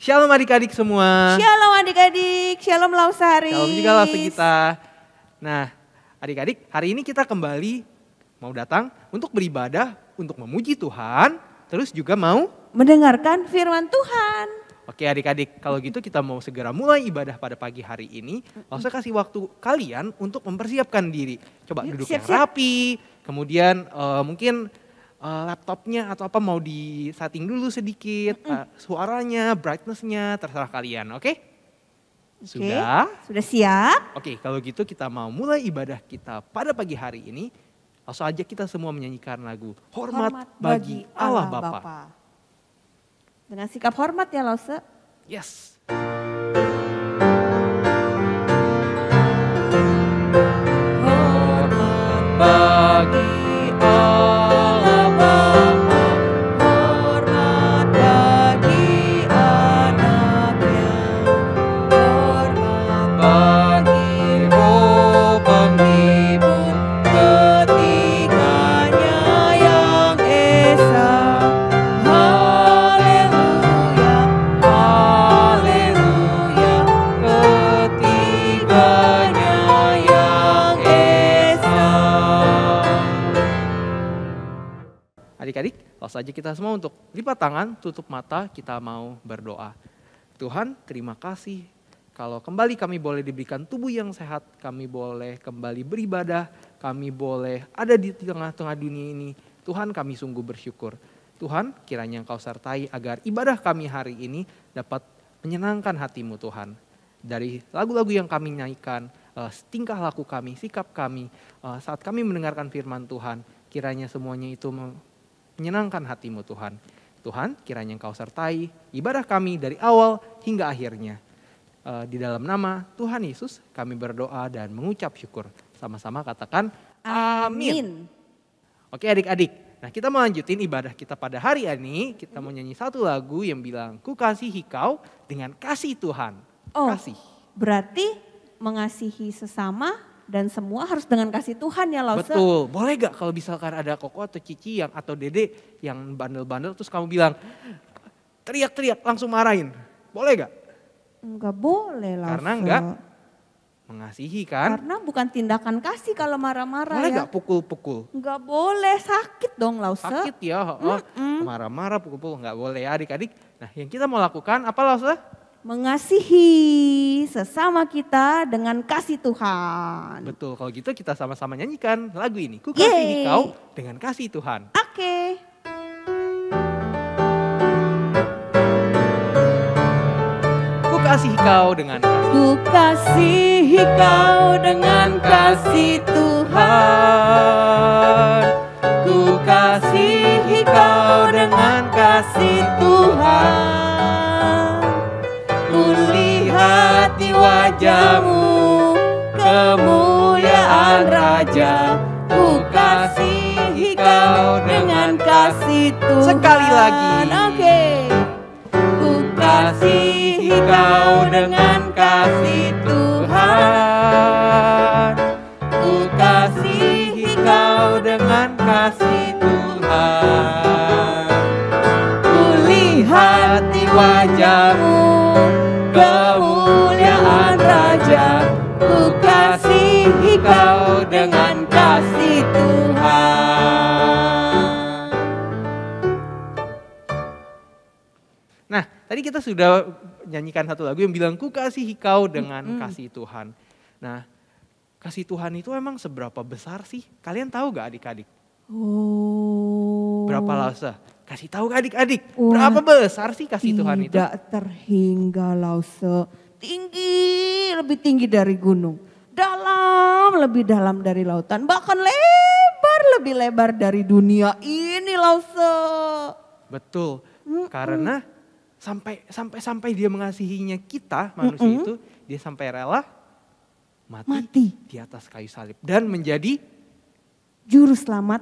Shalom adik-adik semua. Shalom adik-adik, shalom Lausari. Shalom juga Lausa kita. Nah adik-adik, hari ini kita kembali mau datang untuk beribadah, untuk memuji Tuhan, terus juga mau mendengarkan firman Tuhan. Oke adik-adik, kalau gitu kita mau segera mulai ibadah pada pagi hari ini. Lausa kasih waktu kalian untuk mempersiapkan diri. Coba duduk yang rapi, kemudian mungkin laptopnya atau apa mau di setting dulu sedikit, suaranya, brightness-nya, terserah kalian, oke? Sudah? Sudah siap? Oke, kalau gitu kita mau mulai ibadah kita pada pagi hari ini. Langsung aja kita semua menyanyikan lagu Hormat bagi Allah Bapa. Dengan sikap hormat ya Lause. Yes. Hormat bagi Allah Bapa, hormat bagi anaknya, hormat bagi Roh Penghibur ketiganya yang esa. Haleluya, haleluya, ketiganya yang esa. Adik-adik, langsung aja kita semua untuk lipat tangan, tutup mata, kita mau berdoa. Tuhan, terima kasih kalau kembali kami boleh diberikan tubuh yang sehat, kami boleh kembali beribadah, kami boleh ada di tengah-tengah dunia ini. Tuhan, kami sungguh bersyukur. Tuhan, kiranya Engkau sertai agar ibadah kami hari ini dapat menyenangkan hati-Mu Tuhan. Dari lagu-lagu yang kami nyanyikan, tingkah laku kami, sikap kami, saat kami mendengarkan firman Tuhan, kiranya semuanya itu menyenangkan hati-Mu Tuhan. Tuhan, kiranya Engkau sertai ibadah kami dari awal hingga akhirnya. Di dalam nama Tuhan Yesus kami berdoa dan mengucap syukur. Sama-sama katakan amin. Oke adik-adik, nah kita mau lanjutin ibadah kita pada hari ini. Kita mau nyanyi satu lagu yang bilang, Ku kasihi kau dengan kasih Tuhan. Oh, Kasih. berarti mengasihi sesama dan semua harus dengan kasih Tuhan ya Lause. Betul, boleh gak kalau misalkan ada koko atau cici yang atau dede yang bandel-bandel terus kamu bilang teriak-teriak langsung marahin, boleh gak? Enggak boleh Lause. Karena enggak mengasihi kan? Karena bukan tindakan kasih kalau marah-marah Boleh ya. gak pukul-pukul? Enggak boleh, sakit dong Lause. Sakit ya, marah-marah pukul-pukul gak boleh ya adik-adik. Nah yang kita mau lakukan apa Lause? Mengasihi sesama kita dengan kasih Tuhan. Betul, kalau gitu kita sama-sama nyanyikan lagu ini. Ku kasihi kau dengan kasih Tuhan. Oke. Ku kasihi kau dengan kasih. Ku kasihi kau dengan kasih Tuhan. Ku kasihi kau dengan kasih Tuhan. Kulihat di wajahmu kemuliaan Raja. Ku kasihi kau dengan kasih Tuhan. Sekali lagi. Oke. Ku kasihi kau dengan kasih Tuhan. Ku kasihi kau dengan kasih Tuhan. Kulihat di wajahmu kemuliaan Raja. Ku kasihi kau dengan kasih Tuhan. Nah, tadi kita sudah nyanyikan satu lagu yang bilang ku kasihi kau dengan kasih Tuhan. Nah, kasih Tuhan itu emang seberapa besar sih? Kalian tahu gak adik-adik? Oh. Berapa Lause? Kasih tahu gak adik-adik? Wah, berapa besar sih kasih Tuhan itu? Tidak terhingga Lause. Tinggi, lebih tinggi dari gunung. Dalam, lebih dalam dari lautan. Bahkan lebar, lebih lebar dari dunia ini Lause. Betul, karena sampai dia mengasihinya kita manusia itu, dia sampai rela mati di atas kayu salib dan menjadi juru selamat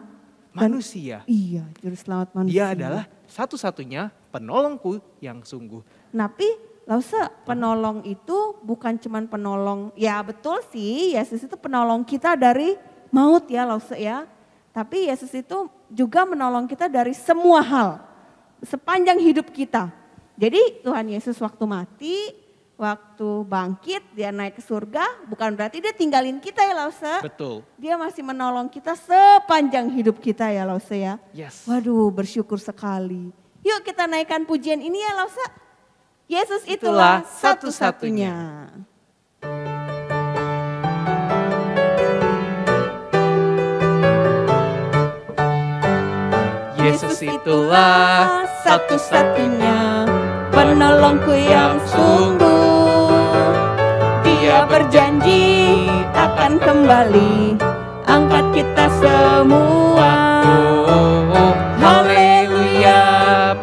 manusia. Iya, juru selamat manusia. Dia adalah satu-satunya penolongku yang sungguh. Tapi Lause, penolong itu bukan cuman penolong, ya betul sih, Yesus itu penolong kita dari maut ya Lause ya. Tapi Yesus itu juga menolong kita dari semua hal, sepanjang hidup kita. Jadi Tuhan Yesus waktu mati, waktu bangkit, dia naik ke surga, bukan berarti dia tinggalin kita ya Lause. Betul. Dia masih menolong kita sepanjang hidup kita ya Lause ya. Yes. Waduh, bersyukur sekali. Yuk kita naikkan pujian ini ya Lause. Yesus itulah satu-satunya. Yesus itulah satu-satunya penolongku yang sungguh. Dia berjanji akan kembali angkat kita semua. Haleluya,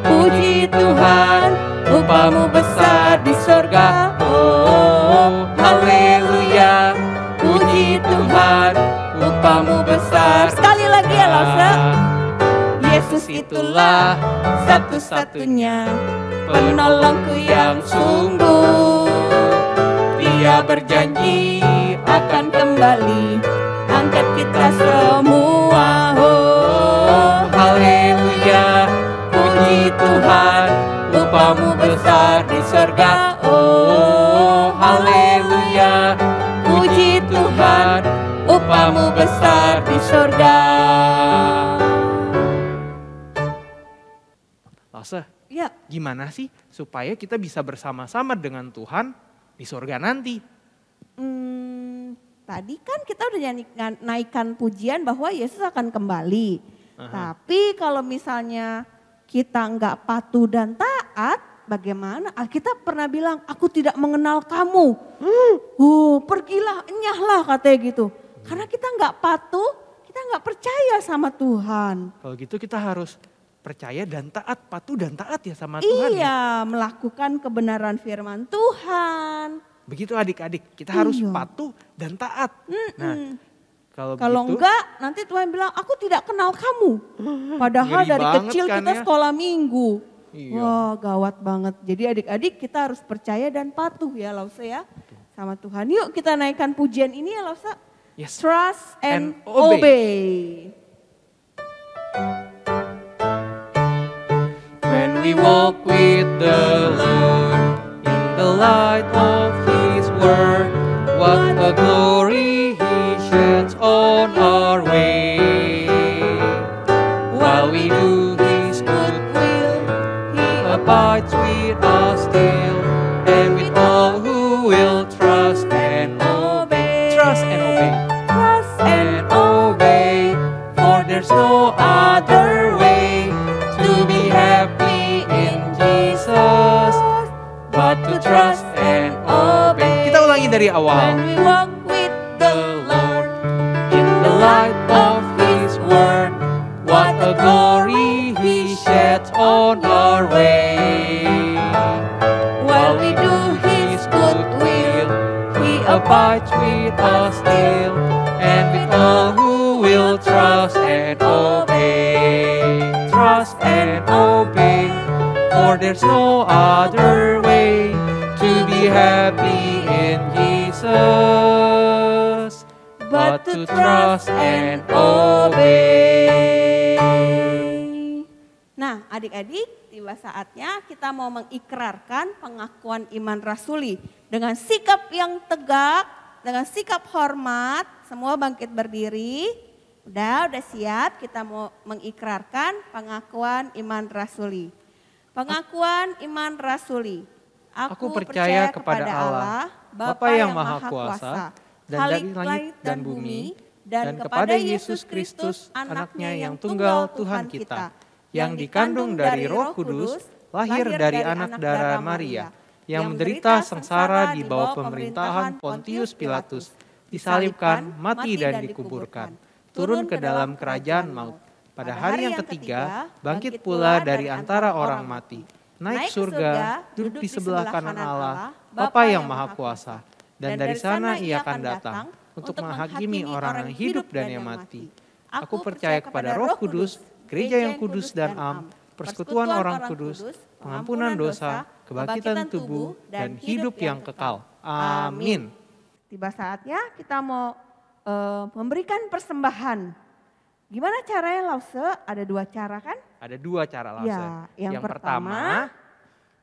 Puji Tuhan, upamu besar di sorga. Oh, haleluya, puji Tuhan, upamu besar. Sekali lagi ya Lause. Yesus itulah satu-satunya penolongku yang sungguh. Dia berjanji Akan kembali angkat kita semua. Oh, haleluya, puji Tuhan, upamu besar di surga. Oh, haleluya, puji Tuhan, upamu besar di surga. Lause, Ya, gimana sih supaya kita bisa bersama-sama dengan Tuhan di surga nanti? tadi kan kita udah naikkan pujian bahwa Yesus akan kembali. Tapi kalau misalnya kita nggak patuh dan taat, bagaimana? Alkitab pernah bilang, aku tidak mengenal kamu. Pergilah, enyahlah katanya gitu. Karena kita nggak patuh, kita nggak percaya sama Tuhan. Kalau gitu kita harus percaya dan taat, patuh dan taat ya sama Tuhan. Iya, melakukan kebenaran firman Tuhan. Begitu adik-adik, kita harus Iya. patuh dan taat. Nah, Kalau begitu, enggak, nanti Tuhan bilang, aku tidak kenal kamu. Padahal Ngeri dari banget kecil kan kita ya. sekolah minggu. Iya. Wah, gawat banget. Jadi adik-adik kita harus percaya dan patuh ya Lause ya. Sama Tuhan. Yuk kita naikkan pujian ini ya Lause. Yes. Trust and And obey. obey. When we walk with the Lord in the light of His word, what a glory He sheds on our way. While we do His good will, He abides with us still, and with all who will trust and obey. Trust and obey. Trust And obey, for there's no other way to be happy in Jesus but to trust and obey. Kita ulangi dari When awal. we walk with the Lord In the light of His word, what a glory He sheds on our way. while we do His good will, He abides with us still, and with all who will trust and obey. Trust and obey, for there's no other way to be happy in Jesus but to trust and obey. Nah, adik-adik, tiba saatnya kita mau mengikrarkan pengakuan iman rasuli dengan sikap yang tegak, dengan sikap hormat. Semua bangkit berdiri. Udah siap, kita mau mengikrarkan pengakuan iman rasuli. Pengakuan iman rasuli. Aku percaya kepada Allah, Bapa yang Maha Kuasa, dan dari langit dan bumi, dan kepada Yesus Kristus, anaknya yang tunggal Tuhan kita, yang dikandung dari Roh Kudus, lahir dari anak darah Maria, yang menderita sengsara di bawah pemerintahan Pontius Pilatus, disalibkan, mati dan dikuburkan, turun ke dalam kerajaan maut. Pada hari yang ketiga, bangkit pula dari antara orang mati, naik surga, duduk di sebelah kanan Allah, Bapa yang Maha Kuasa. Dan dari sana ia akan datang untuk menghakimi orang yang hidup dan yang mati. Aku percaya kepada Roh Kudus, gereja yang kudus dan am, persekutuan orang kudus, pengampunan dosa, kebangkitan tubuh, dan hidup yang kekal. Amin. Tiba saatnya kita mau memberikan persembahan. Gimana caranya Lause? Ada 2 cara kan? Ada 2 cara Lause. Ya, yang pertama,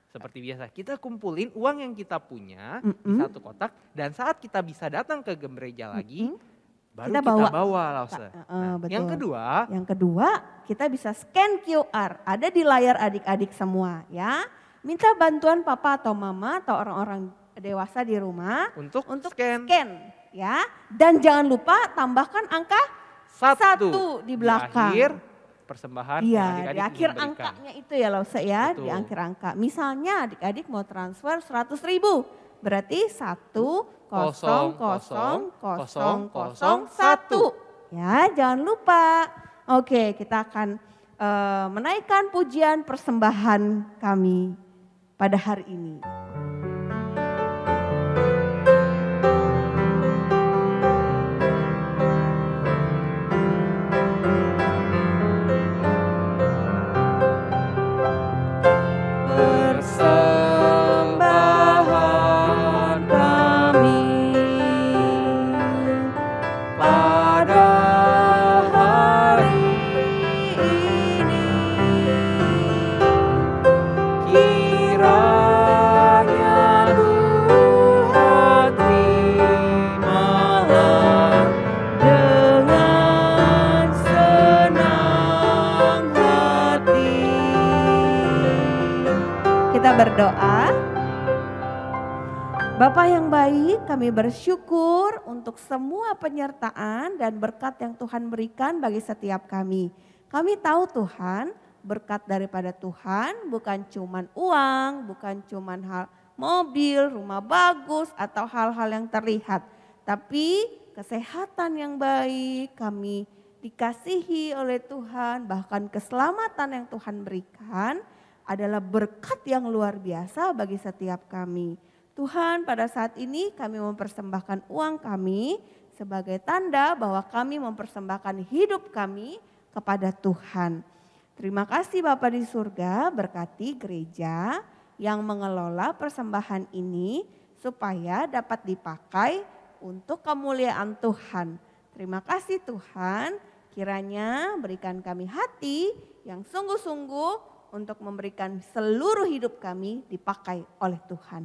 Seperti biasa, kita kumpulin uang yang kita punya di satu kotak. Dan saat kita bisa datang ke gereja lagi, baru kita bawa Lause. Betul. Yang kedua, kita bisa scan QR. Ada di layar adik-adik semua ya. Minta bantuan papa atau mama atau orang-orang dewasa di rumah untuk scan ya. Dan jangan lupa tambahkan angka 1 di belakang. Di akhir persembahan iya, adik-adik di akhir angkanya itu ya Lause ya. Betul. Di akhir angka. Misalnya adik-adik mau transfer 100.000. Berarti 1000001. Ya, jangan lupa. Oke, kita akan menaikkan pujian persembahan kami pada hari ini. Berdoa. Bapa yang baik, kami bersyukur untuk semua penyertaan dan berkat yang Tuhan berikan bagi setiap kami. Kami tahu Tuhan, berkat daripada Tuhan bukan cuman uang, bukan cuman hal mobil, rumah bagus atau hal-hal yang terlihat. Tapi kesehatan yang baik, kami dikasihi oleh Tuhan, bahkan keselamatan yang Tuhan berikan adalah berkat yang luar biasa bagi setiap kami. Tuhan, pada saat ini kami mempersembahkan uang kami sebagai tanda bahwa kami mempersembahkan hidup kami kepada Tuhan. Terima kasih Bapa di surga, berkati gereja yang mengelola persembahan ini supaya dapat dipakai untuk kemuliaan Tuhan. Terima kasih Tuhan, kiranya berikan kami hati yang sungguh-sungguh untuk memberikan seluruh hidup kami dipakai oleh Tuhan.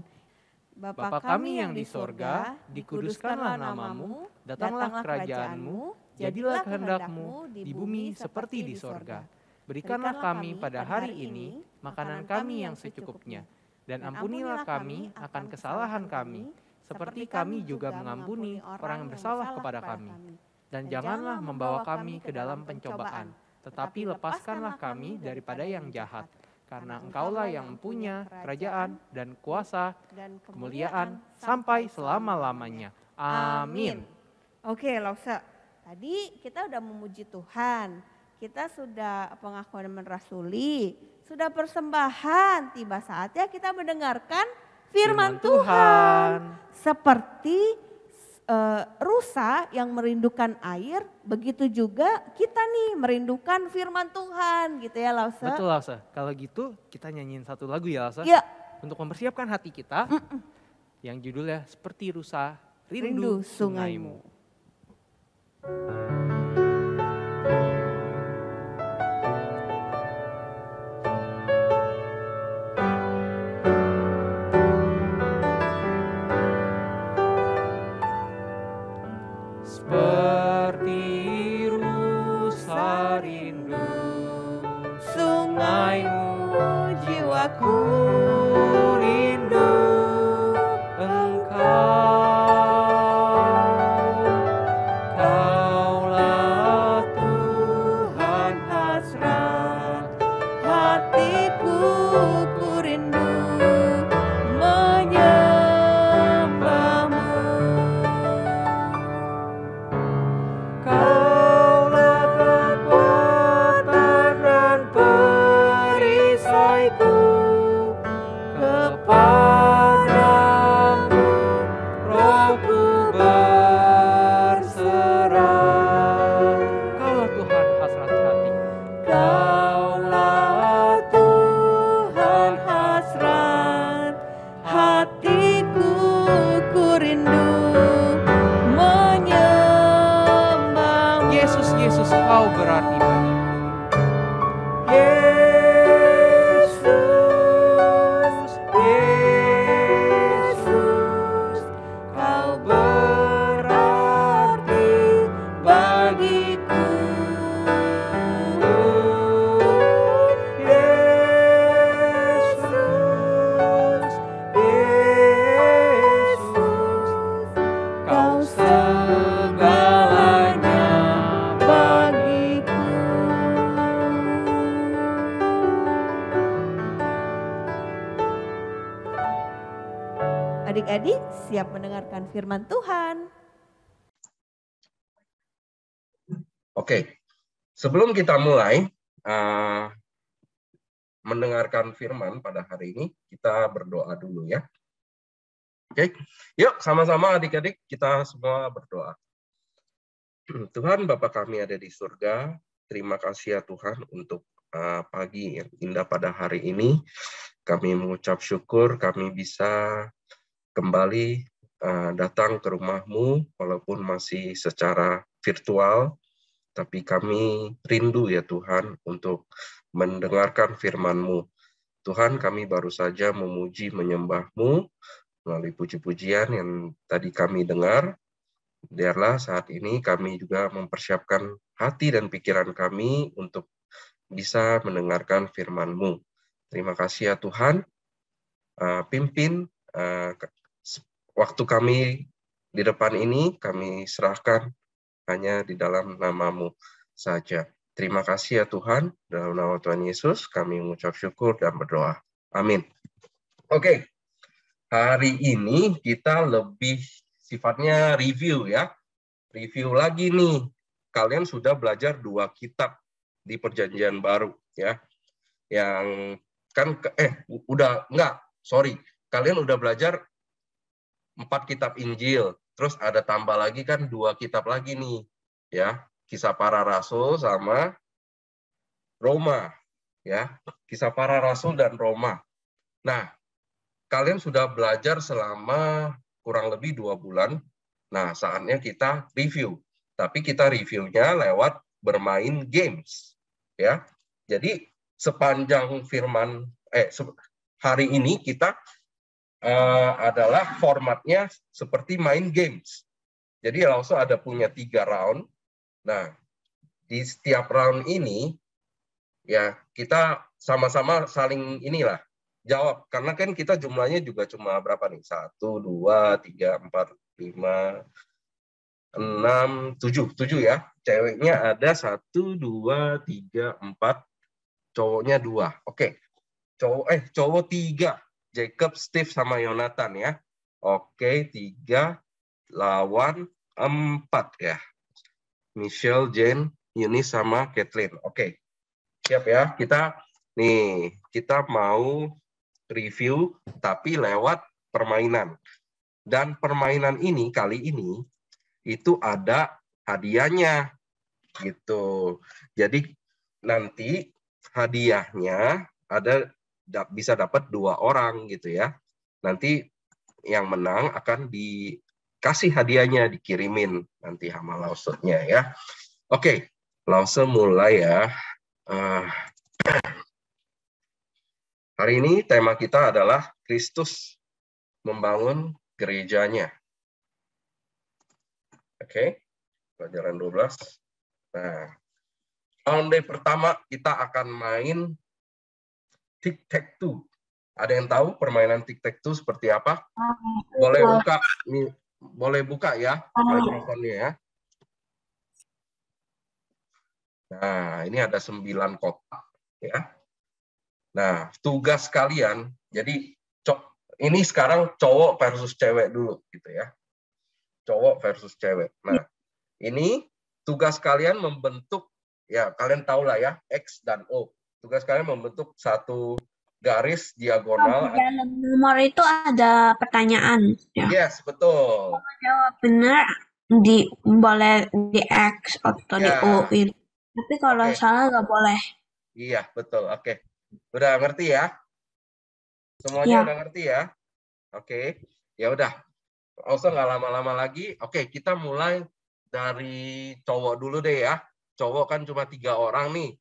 Bapa kami yang di sorga, dikuduskanlah namamu, datanglah kerajaanmu, jadilah kehendak-Mu di bumi seperti di sorga. Berikanlah kami pada hari ini makanan kami yang secukupnya, dan ampunilah kami akan kesalahan kami, seperti kami juga mengampuni orang yang bersalah kepada kami. Dan janganlah membawa kami ke dalam pencobaan, tetapi lepaskanlah kami daripada yang jahat. Karena Engkaulah yang mempunyai kerajaan dan kuasa dan kemuliaan sampai selama-lamanya. Amin. Oke Lause, tadi kita udah memuji Tuhan. Kita sudah pengakuan dan merasuli, sudah persembahan. Tiba saatnya kita mendengarkan firman Tuhan. Seperti rusa yang merindukan air, begitu juga kita nih merindukan firman Tuhan gitu ya Lause. Betul Lause, kalau gitu kita nyanyiin satu lagu ya Lause. Ya. Untuk mempersiapkan hati kita yang judulnya Seperti Rusa Rindu Sungaimu. Seperti rusa rindu sungaimu, jiwaku rindu Engkau. Kaulah Tuhan hasrat hatiku, ku rindu menyembahmu. Kaulah kekuatan dan perisaiku, kepadamu rohku berserah. Kaulah Tuhan hasrat hati. Kaulah Tuhan hasrat hatiku, ku rindu menyembahmu. Yesus, Yesus, Kau berarti bagiku. Yesus, Adik-adik siap mendengarkan firman Tuhan? Oke, sebelum kita mulai mendengarkan firman pada hari ini, kita berdoa dulu ya. Oke, yuk sama-sama adik-adik kita semua berdoa. Tuhan Bapa kami ada di surga, terima kasih ya Tuhan untuk pagi yang indah pada hari ini. Kami mengucap syukur kami bisa kembali datang ke rumah-Mu walaupun masih secara virtual, tapi kami rindu ya Tuhan untuk mendengarkan firman-Mu. Tuhan, kami baru saja memuji menyembah-Mu melalui puji-pujian yang tadi kami dengar. Biarlah saat ini kami juga mempersiapkan hati dan pikiran kami untuk bisa mendengarkan firman-Mu. Terima kasih ya Tuhan, pimpin waktu kami di depan ini, kami serahkan hanya di dalam nama-Mu saja. Terima kasih ya Tuhan, dalam nama Tuhan Yesus kami mengucap syukur dan berdoa. Amin. Oke, hari ini kita lebih sifatnya review ya. Review lagi nih, kalian sudah belajar 2 kitab di Perjanjian Baru ya. Yang kan kalian udah belajar 4 kitab Injil, terus ada tambah lagi kan 2 kitab lagi nih ya, Kisah Para Rasul sama Roma ya, Kisah Para Rasul dan Roma. Nah, kalian sudah belajar selama kurang lebih 2 bulan. Nah, saatnya kita review. Tapi kita reviewnya lewat bermain games ya. Jadi sepanjang firman hari ini kita adalah formatnya seperti main games. Jadi langsung ada punya 3 round. Nah, di setiap round ini ya kita sama-sama saling jawab. Karena kan kita jumlahnya juga cuma berapa nih? 1, 2, 3, 4, 5, 6, 7 ya. Ceweknya ada 1, 2, 3, 4. Cowoknya 2. Oke. Cowok 3. Jacob, Steve, sama Yonatan ya. Oke, 3 lawan 4 ya. Michelle, Jane, Eunice, sama Kathleen. Oke, siap ya. Kita mau review tapi lewat permainan. Dan permainan ini kali ini itu ada hadiahnya gitu. Jadi nanti hadiahnya bisa dapat 2 orang gitu ya. Nanti yang menang akan dikasih hadiahnya, dikirimin nanti sama lausenya ya. Oke, langsung mulai ya. Hari ini tema kita adalah Kristus membangun gerejanya. Oke, pelajaran 12. Nah, round pertama kita akan main tic-tac-toe. Ada yang tahu permainan tic-tac-toe seperti apa? Boleh buka ya mikrofonnya ya. Nah, ini ada 9 kotak ya. Nah, tugas kalian, jadi ini sekarang cowok versus cewek dulu gitu ya. Cowok versus cewek. Nah, ini tugas kalian membentuk, ya kalian tahu lah ya, X dan O. Tugas kalian membentuk satu garis diagonal. Di dalam nomor itu ada pertanyaan. Ya. Yes, betul. Kalau jawab benar, boleh di X atau di O. Tapi kalau salah nggak boleh. Iya, betul. Oke. Udah ngerti ya? Semuanya udah ngerti ya? Oke. Ya udah. Nggak usah lama-lama lagi. Oke, kita mulai dari cowok dulu deh ya. Cowok kan cuma 3 orang nih.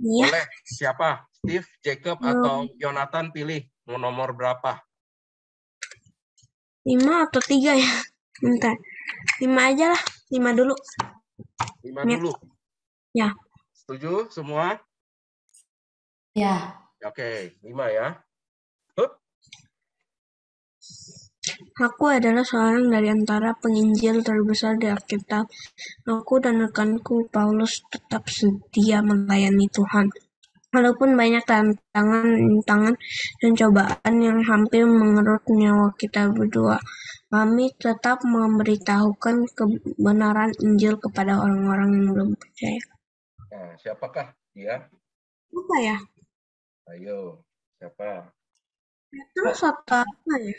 Iya. Boleh. Siapa? Steve, Jacob, atau Yonatan pilih. Mau nomor berapa? 5 atau 3 ya? Bentar. 5 aja lah. 5 dulu. 5 dulu? Ya. Setuju semua? Ya. Oke, 5 ya. Aku adalah seorang dari antara penginjil terbesar di Alkitab. Aku dan rekanku Paulus tetap setia melayani Tuhan. Walaupun banyak tantangan dan cobaan yang hampir mengerut nyawa kita berdua, kami tetap memberitahukan kebenaran Injil kepada orang-orang yang belum percaya. Nah, siapakah dia? Apa ya? Ayo, siapa? Terus atau apa ya?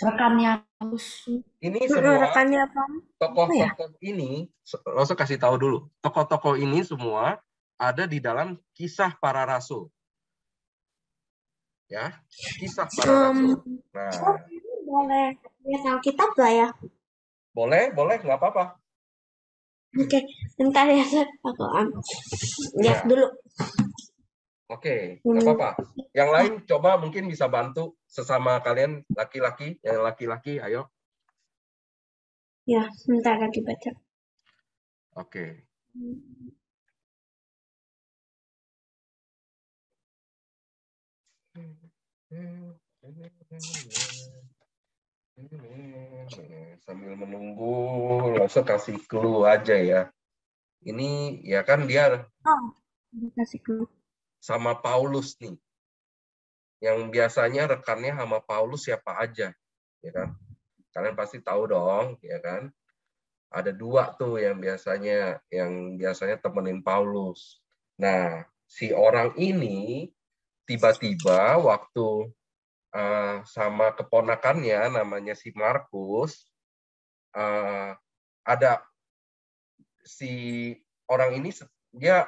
Rekannya Paulus. Ini semua Rekannya apa? tokoh-tokoh ini, lo usah kasih tahu dulu. Tokoh-tokoh ini semua ada di dalam Kisah Para Rasul. Ya, Kisah Para Rasul. Nah, Boleh lihat Alkitab gak ya? boleh, nggak apa-apa. Oke, bentar ya, aku lihat dulu. Oke, nggak apa-apa. Yang lain coba mungkin bisa bantu sesama kalian laki-laki, yang laki-laki, ayo. Ya, bentar lagi baca. Oke. Sambil menunggu, langsung kasih clue aja ya. Ini ya kan dia Kasih clue. sama Paulus nih. Yang biasanya rekannya sama Paulus siapa aja, ya kan? Kalian pasti tahu dong, ya kan? Ada dua tuh yang biasanya temenin Paulus. Nah, si orang ini tiba-tiba waktu sama keponakannya namanya si Markus, ada si orang ini dia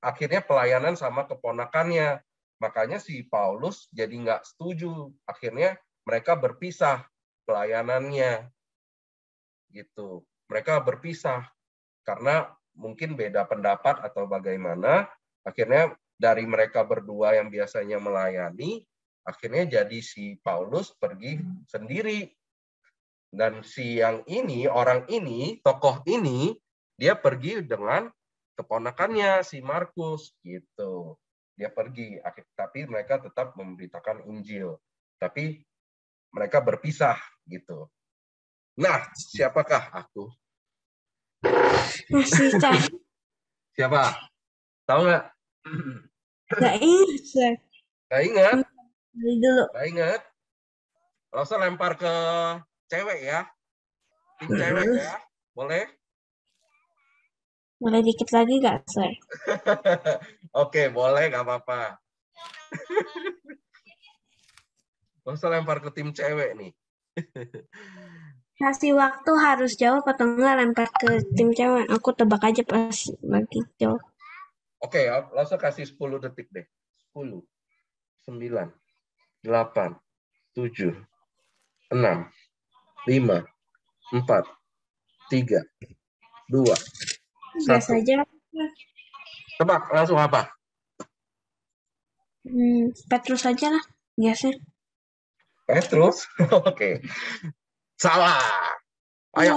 akhirnya pelayanan sama keponakannya. Makanya si Paulus jadi nggak setuju. Akhirnya mereka berpisah pelayanannya. Gitu. Mereka berpisah karena mungkin beda pendapat atau bagaimana. Akhirnya dari mereka berdua yang biasanya melayani, akhirnya jadi si Paulus pergi sendiri. Dan si yang ini, orang ini, tokoh ini, dia pergi dengan keponakannya si Markus gitu. Dia pergi, tapi mereka tetap memberitakan Injil. Tapi mereka berpisah gitu. Nah, siapakah aku? Masih cari. Siapa? Tahu nggak? Gak ingat, Sir. Nggak ingat? Dulu. Nggak ingat? Langsung lempar ke cewek ya. Tim cewek ya. Boleh? Boleh dikit lagi gak, Sir? Oke, boleh, nggak apa-apa. Langsung lempar ke tim cewek nih. Kasih waktu harus jawab atau enggak lempar ke tim cewek. Aku tebak aja pas lagi jawab. Oke, langsung kasih 10 detik deh. 10, 9, 8, 7, 6, 5, 4, 3, 2, 1. Biasa aja. Tebak, langsung apa? Petrus aja lah. Biasa. Petrus? Oke. Salah. Ayo,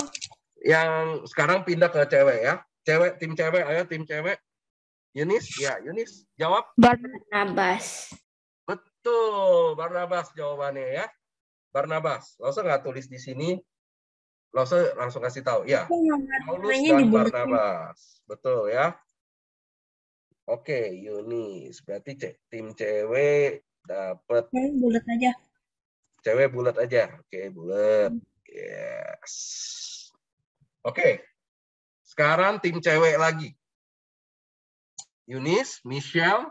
yang sekarang pindah ke cewek ya. Tim cewek, ayo tim cewek. Yunis, ya Yunis, jawab. Barnabas. Betul, Barnabas jawabannya ya. Barnabas, langsung nggak tulis di sini. Langsung kasih tahu. Ya, Paulus dan Barnabas. Betul ya. Oke, Yunis. Berarti tim cewek dapat. Bulat aja. Cewek bulat aja. Oke, bulat. Yes. Oke. Sekarang tim cewek lagi. Yunis, Michelle,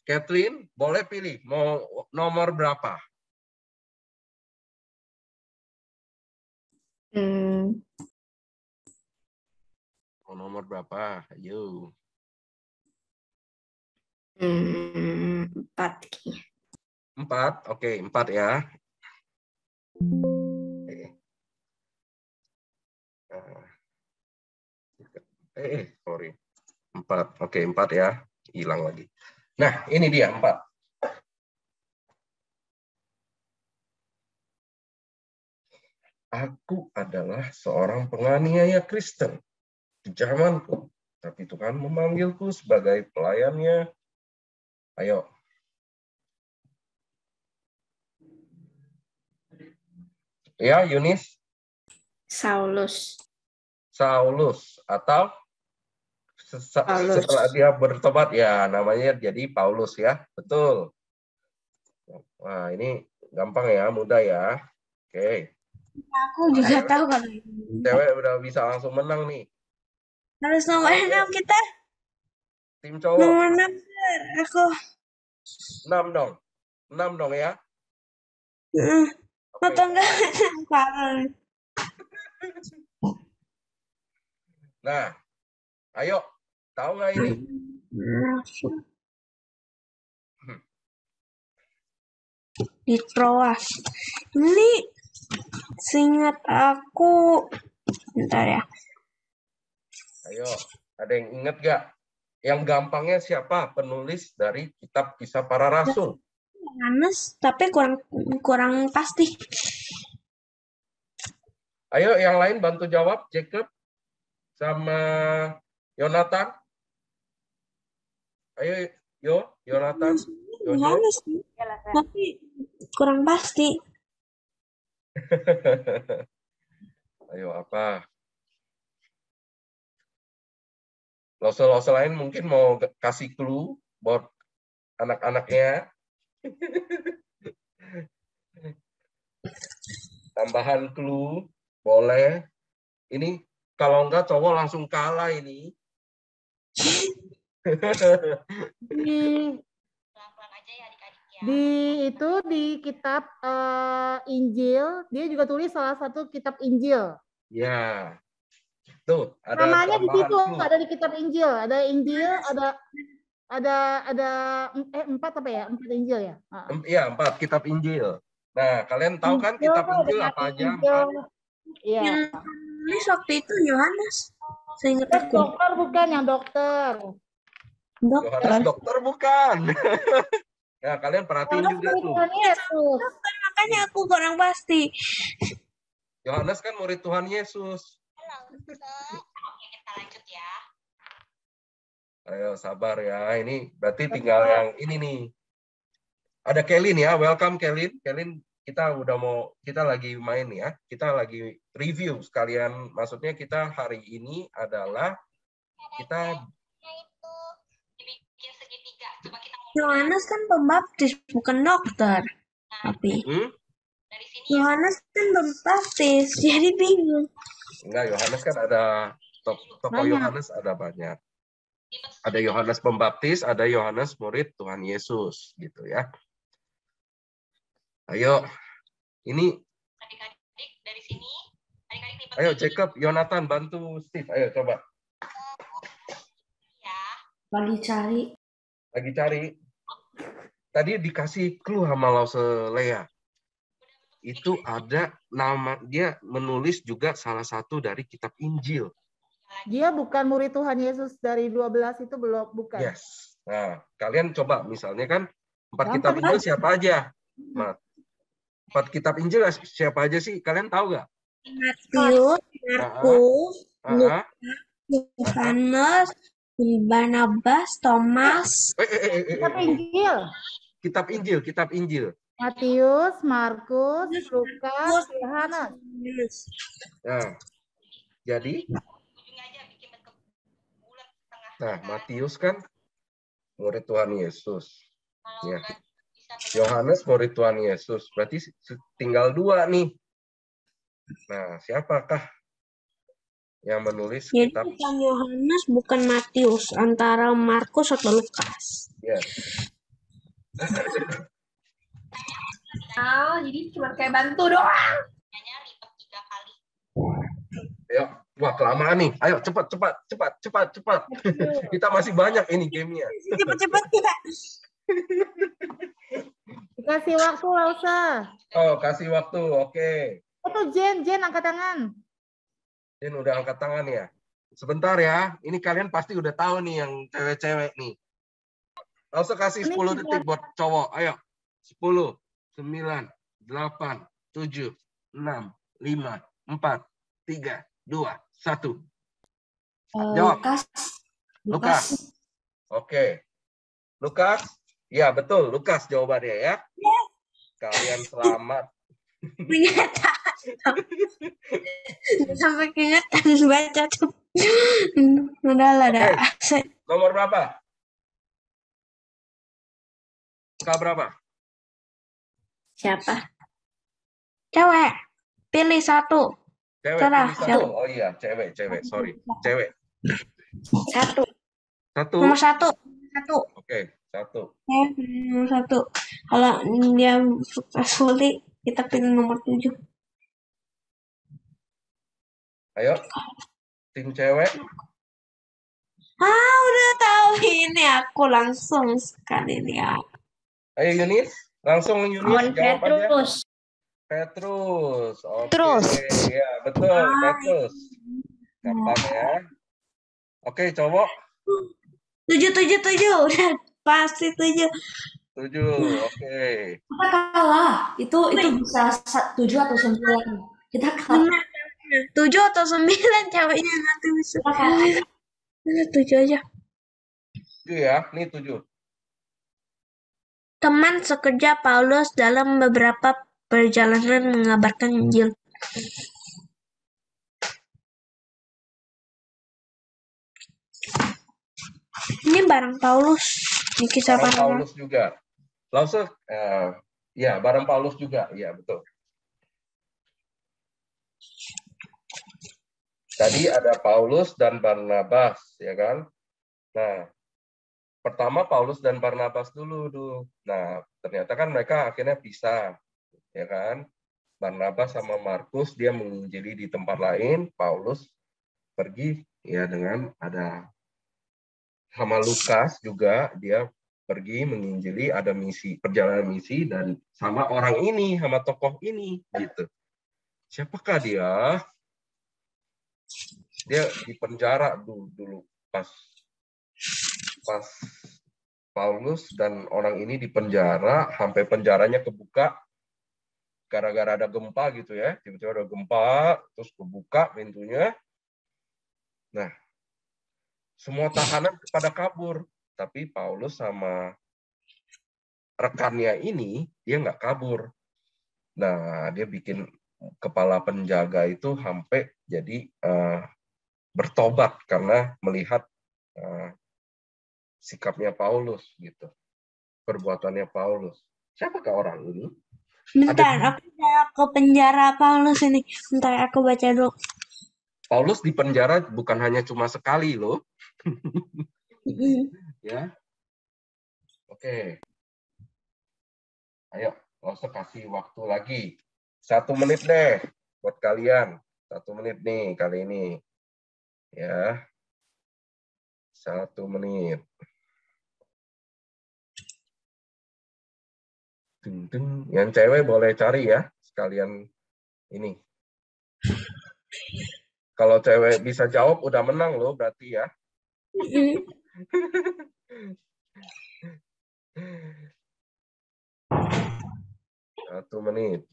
Catherine, boleh pilih mau nomor berapa? Mau nomor berapa? Ayo. 4. 4, oke, 4 ya. Sorry. 4, oke 4 ya. Hilang lagi. Nah, ini dia 4. Aku adalah seorang penganiaya Kristen di zamanku, tapi Tuhan memanggilku sebagai pelayannya. Ayo. Ya, Yunis. Saulus. Saulus atau Paulus. Setelah dia bertobat ya namanya jadi Paulus ya. Betul. Wah, ini gampang ya, mudah ya. Oke. Aku juga tahu kalau ini. Cewek udah bisa langsung menang nih. Harus nomor 6 kita. Tim cowok Nomor 6. Aku. 6 dong. 6 dong ya. Oke. Atau enggak? Parah. Nah, ayo. Tahu nggak ini? Di Troas. Ini seingat aku. Bentar ya. Ayo, ada yang ingat gak? Yang gampangnya siapa penulis dari kitab Kisah Para Rasul? Yohanes, tapi kurang pasti. Ayo, yang lain bantu jawab. Jacob sama Yonatan. Ayo, Yonatan. Yohanes, tapi kurang pasti. Ayo, apa? Lose-lose lain mungkin mau kasih clue buat anak-anaknya. Tambahan clue, boleh. Ini kalau enggak cowok langsung kalah ini. Di kitab Injil, dia juga tulis salah satu kitab Injil. Ya. Tuh, ada namanya di situ, clue. ada di kitab Injil, ada Injil, ada 4 apa ya? 4 Injil ya? Iya, 4 kitab Injil. Nah, kalian tahu kan kitab Injil apa aja? Iya. Ini waktu itu Yohanes. Seingat aku. Dokter bukan yang dokter. Yohanes dokter bukan. Nah, kalian perhatiin juga tuh. Yesus. Makanya aku kurang pasti. Yohanes kan murid Tuhan Yesus. Oke, kita lanjut ya. Ayo sabar ya. Ini berarti tinggal yang ini nih. Ada Kelin ya. Welcome Kelin. Kelin, kita lagi main ya. Kita lagi review sekalian. Maksudnya kita hari ini adalah kita Itu dibikin segitiga. Coba kita Yohanes kan pembaptis, bukan dokter. Tapi dari sini. Yohanes kan pembaptis, jadi bingung. enggak, Yohanes kan ada tokoh Yohanes ada banyak. Ada Yohanes Pembaptis, ada Yohanes murid Tuhan Yesus gitu ya. Ayo. Ini Adik-adik dari sini. Adik-adik lipat. ayo Jacob, Yonatan bantu Steve. Ayo coba. Ya. Lagi cari. Tadi dikasih clue sama Lause Lea. Itu ada nama, dia menulis juga salah satu dari kitab Injil. Dia bukan murid Tuhan Yesus dari 12 itu bukan. Yes. Nah, kalian coba misalnya kan 4 Gampang kitab kan? Injil siapa aja? Nah, 4 kitab Injil siapa aja sih? Kalian tahu nggak? Matius, Markus, Ah, Yohanes, Barnabas, Thomas. Kitab Injil. Kitab Injil. Matius, Markus, Lukas, Yohanes. Nah, jadi, Ujungnya aja bikin bentuk bulat setengah. nah Matius kan murid Tuhan Yesus. Kalau Ya. nggak bisa pegang. Yohanes murid Tuhan Yesus. Berarti tinggal 2 nih. Nah, siapakah yang menulis Jadi kitab? bukan Yohanes, bukan Matius, antara Markus atau Lukas. Yes. Jadi cuma kayak bantu doang. Hanya lipat 3 kali. Ayo, wah kelamaan nih. Ayo cepat. Kita masih banyak ini gamenya. Cepat kita. Dikasih waktu, Lausa. Oh, kasih waktu. Oke. Itu Jen angkat tangan. Jen udah angkat tangan ya. Sebentar ya. Ini kalian pasti udah tahu nih yang cewek-cewek nih. Langsung kasih 10 detik buat cowok. Ayo. 10, 9, 8, 7, 6, 5, 4, 3, 2, 1. Jawab. Lukas. Oke. Lukas? Ya, betul. Lukas jawabannya ya. Kalian selamat. Sampai keingetan baca tuh. Udah lah, Oke. dah. Nomor berapa? K berapa? Siapa? Cewek. Pilih satu. Cewek Salah, pilih satu. siapa? Oh iya, cewek. Sorry. Cewek. Satu. Satu. Nomor satu. Satu. Oke, satu. Nomor satu. Kalau dia suka sulit, kita pilih nomor 7. Ayo. Tim cewek. Udah tahu ini aku langsung sekali nih. Ayo Yunis. Langsung Yunis jawab aja. Petrus. Petrus. Oke. Petrus. Ya, betul. Petrus. Gampang ya. Oke, cowok. 7. Udah pasti 7. 7. Oke. Kita kalah. Itu bisa 7 atau 9. Kita kalah. 7 atau 9 ceweknya nanti bisa. 7 aja. 7 ya. Nih 7. Teman sekerja Paulus dalam beberapa perjalanan mengabarkan Injil. Ini barang Paulus. Ini kisah Barang para Paulus juga. Langsung. Ya, barang Paulus juga. Ya, betul. Tadi ada Paulus dan Barnabas, ya kan? Nah, pertama Paulus dan Barnabas dulu. Nah, ternyata kan mereka akhirnya pisah, ya kan? Barnabas sama Markus dia menginjili di tempat lain, Paulus pergi ya dengan ada sama Lukas juga dia pergi menginjili, ada misi, perjalanan misi dan sama orang ini, sama tokoh ini gitu. Siapakah dia? Dia di penjara dulu pas Paulus dan orang ini di penjara sampai penjaranya kebuka gara-gara ada gempa gitu ya, tiba-tiba ada gempa terus kebuka pintunya. Nah, semua tahanan pada kabur, tapi Paulus sama rekannya ini dia nggak kabur. Nah, dia bikin kepala penjaga itu sampai jadi bertobat karena melihat sikapnya Paulus gitu, perbuatannya Paulus. Siapakah orang ini? Bentar, aku udah ke penjara Paulus ini. Bentar, aku baca dulu. Paulus di penjara bukan hanya cuma sekali loh. Ya. Oke. Ayo, nggak usah kasih waktu lagi. 1 menit deh buat kalian. 1 menit nih kali ini. Ya. 1 menit. Yang cewek boleh cari ya, sekalian ini. Kalau cewek bisa jawab udah menang loh berarti ya. 1 menit.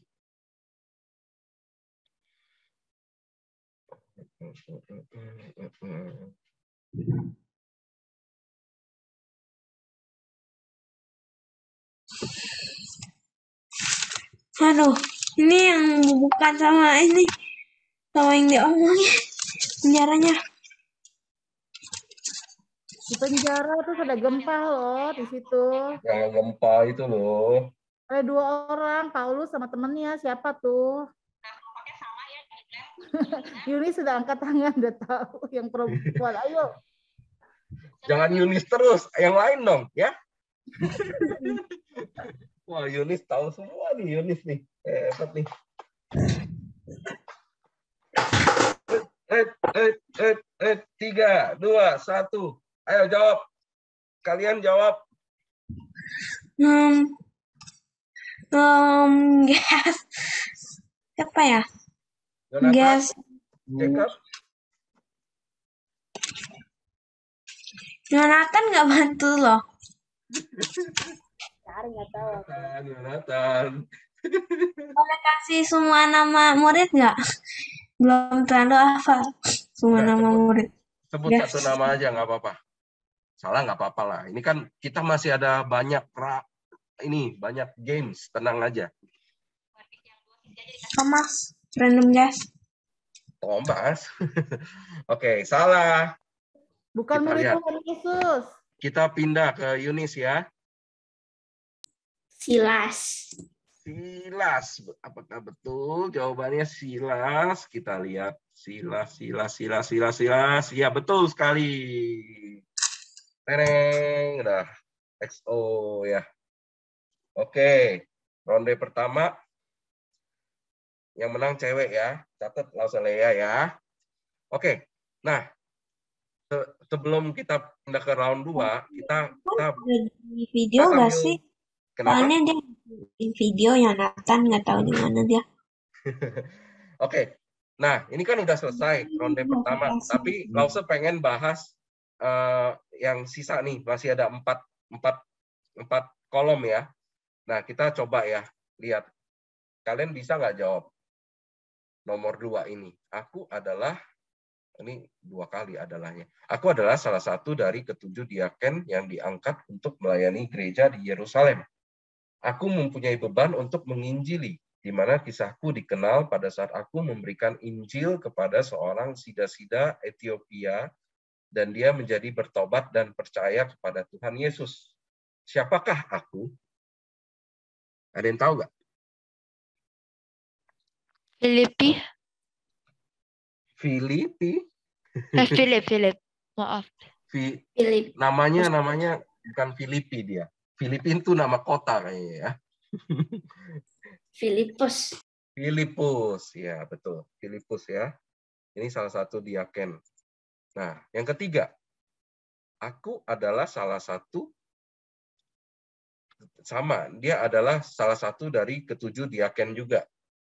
Aduh, ini yang bukan sama ini. Sama yang diomongin. Penjaranya. Di penjara tuh ada gempa loh di situ. Yang gempa itu loh. Ada 2 orang, Paulus sama temennya. Siapa tuh? Yuni sudah angkat tangan, udah tahu yang perempuan. Ayo. Jangan Yunis terus, yang lain dong, ya. Wah, Yunis tahu semua nih, Yunis nih. Hebat nih. 3, 2, 1. Ayo jawab. Kalian jawab. Gas. Siapa ya? Jonathan, Gas. Jacob. Jonathan nggak bantu loh. Jonathan. Boleh kasih semua nama murid nggak? Belum terlalu hafal semua nama murid. Sebut satu nama aja nggak apa-apa. Salah nggak apa-apa lah. Ini kan kita masih ada banyak banyak games. Tenang aja. Thomas. Random Jas. Thomas. Oke, salah. Bukan Kita murid lihat. Tuhan Yesus. Kita pindah ke Yunis ya. Silas. Silas, apakah betul? Jawabannya Silas. Kita lihat Silas. Ya, betul sekali. Tereng, udah XO ya. Oke, ronde pertama. Yang menang cewek ya. Catat Lauselea ya. Oke. Nah, sebelum kita pindah ke round 2, kita Ada di video nggak sambil sih? kenapa? Soalnya dia di video yang Nathan nggak tahu di mana dia. Oke. Nah, ini kan udah selesai ronde pertama, tapi Lause pengen bahas yang sisa nih, masih ada empat kolom ya. Nah, kita coba ya, lihat. Kalian bisa nggak jawab nomor 2 ini? Aku adalah, ini 2 kali adalahnya. Aku adalah salah satu dari ke-7 diaken yang diangkat untuk melayani gereja di Yerusalem. Aku mempunyai beban untuk menginjili, di mana kisahku dikenal pada saat aku memberikan Injil kepada seorang sida-sida Ethiopia, dan dia menjadi bertobat dan percaya kepada Tuhan Yesus. Siapakah aku? Ada yang tahu nggak? Filipi? Philip. Maaf. Philip. Namanya bukan Filipi dia. Filipin itu nama kota kayaknya ya. Filipus. Filipus, ya betul. Filipus ya. Ini salah satu diaken. Nah, yang ketiga. Aku adalah salah satu, sama, dia adalah salah satu dari ke-7 diaken juga.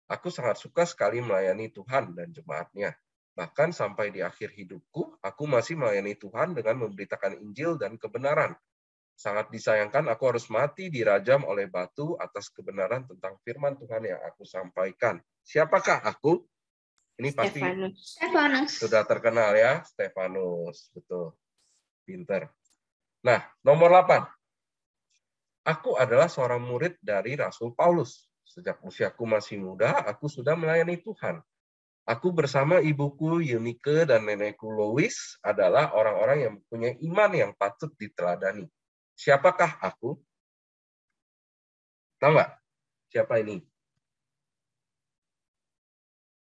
Aku sangat suka sekali melayani Tuhan dan jemaatnya. Bahkan sampai di akhir hidupku, aku masih melayani Tuhan dengan memberitakan Injil dan kebenaran. Sangat disayangkan aku harus mati dirajam oleh batu atas kebenaran tentang firman Tuhan yang aku sampaikan. Siapakah aku? Ini pasti Stefanus. sudah terkenal ya, Stefanus. Betul. Pinter. Nah, nomor 8. Aku adalah seorang murid dari Rasul Paulus. Sejak usiaku masih muda, aku sudah melayani Tuhan. Aku bersama ibuku Eunike dan nenekku Lois adalah orang-orang yang punya iman yang patut diteladani. Siapakah aku? Tahu nggak? Siapa ini?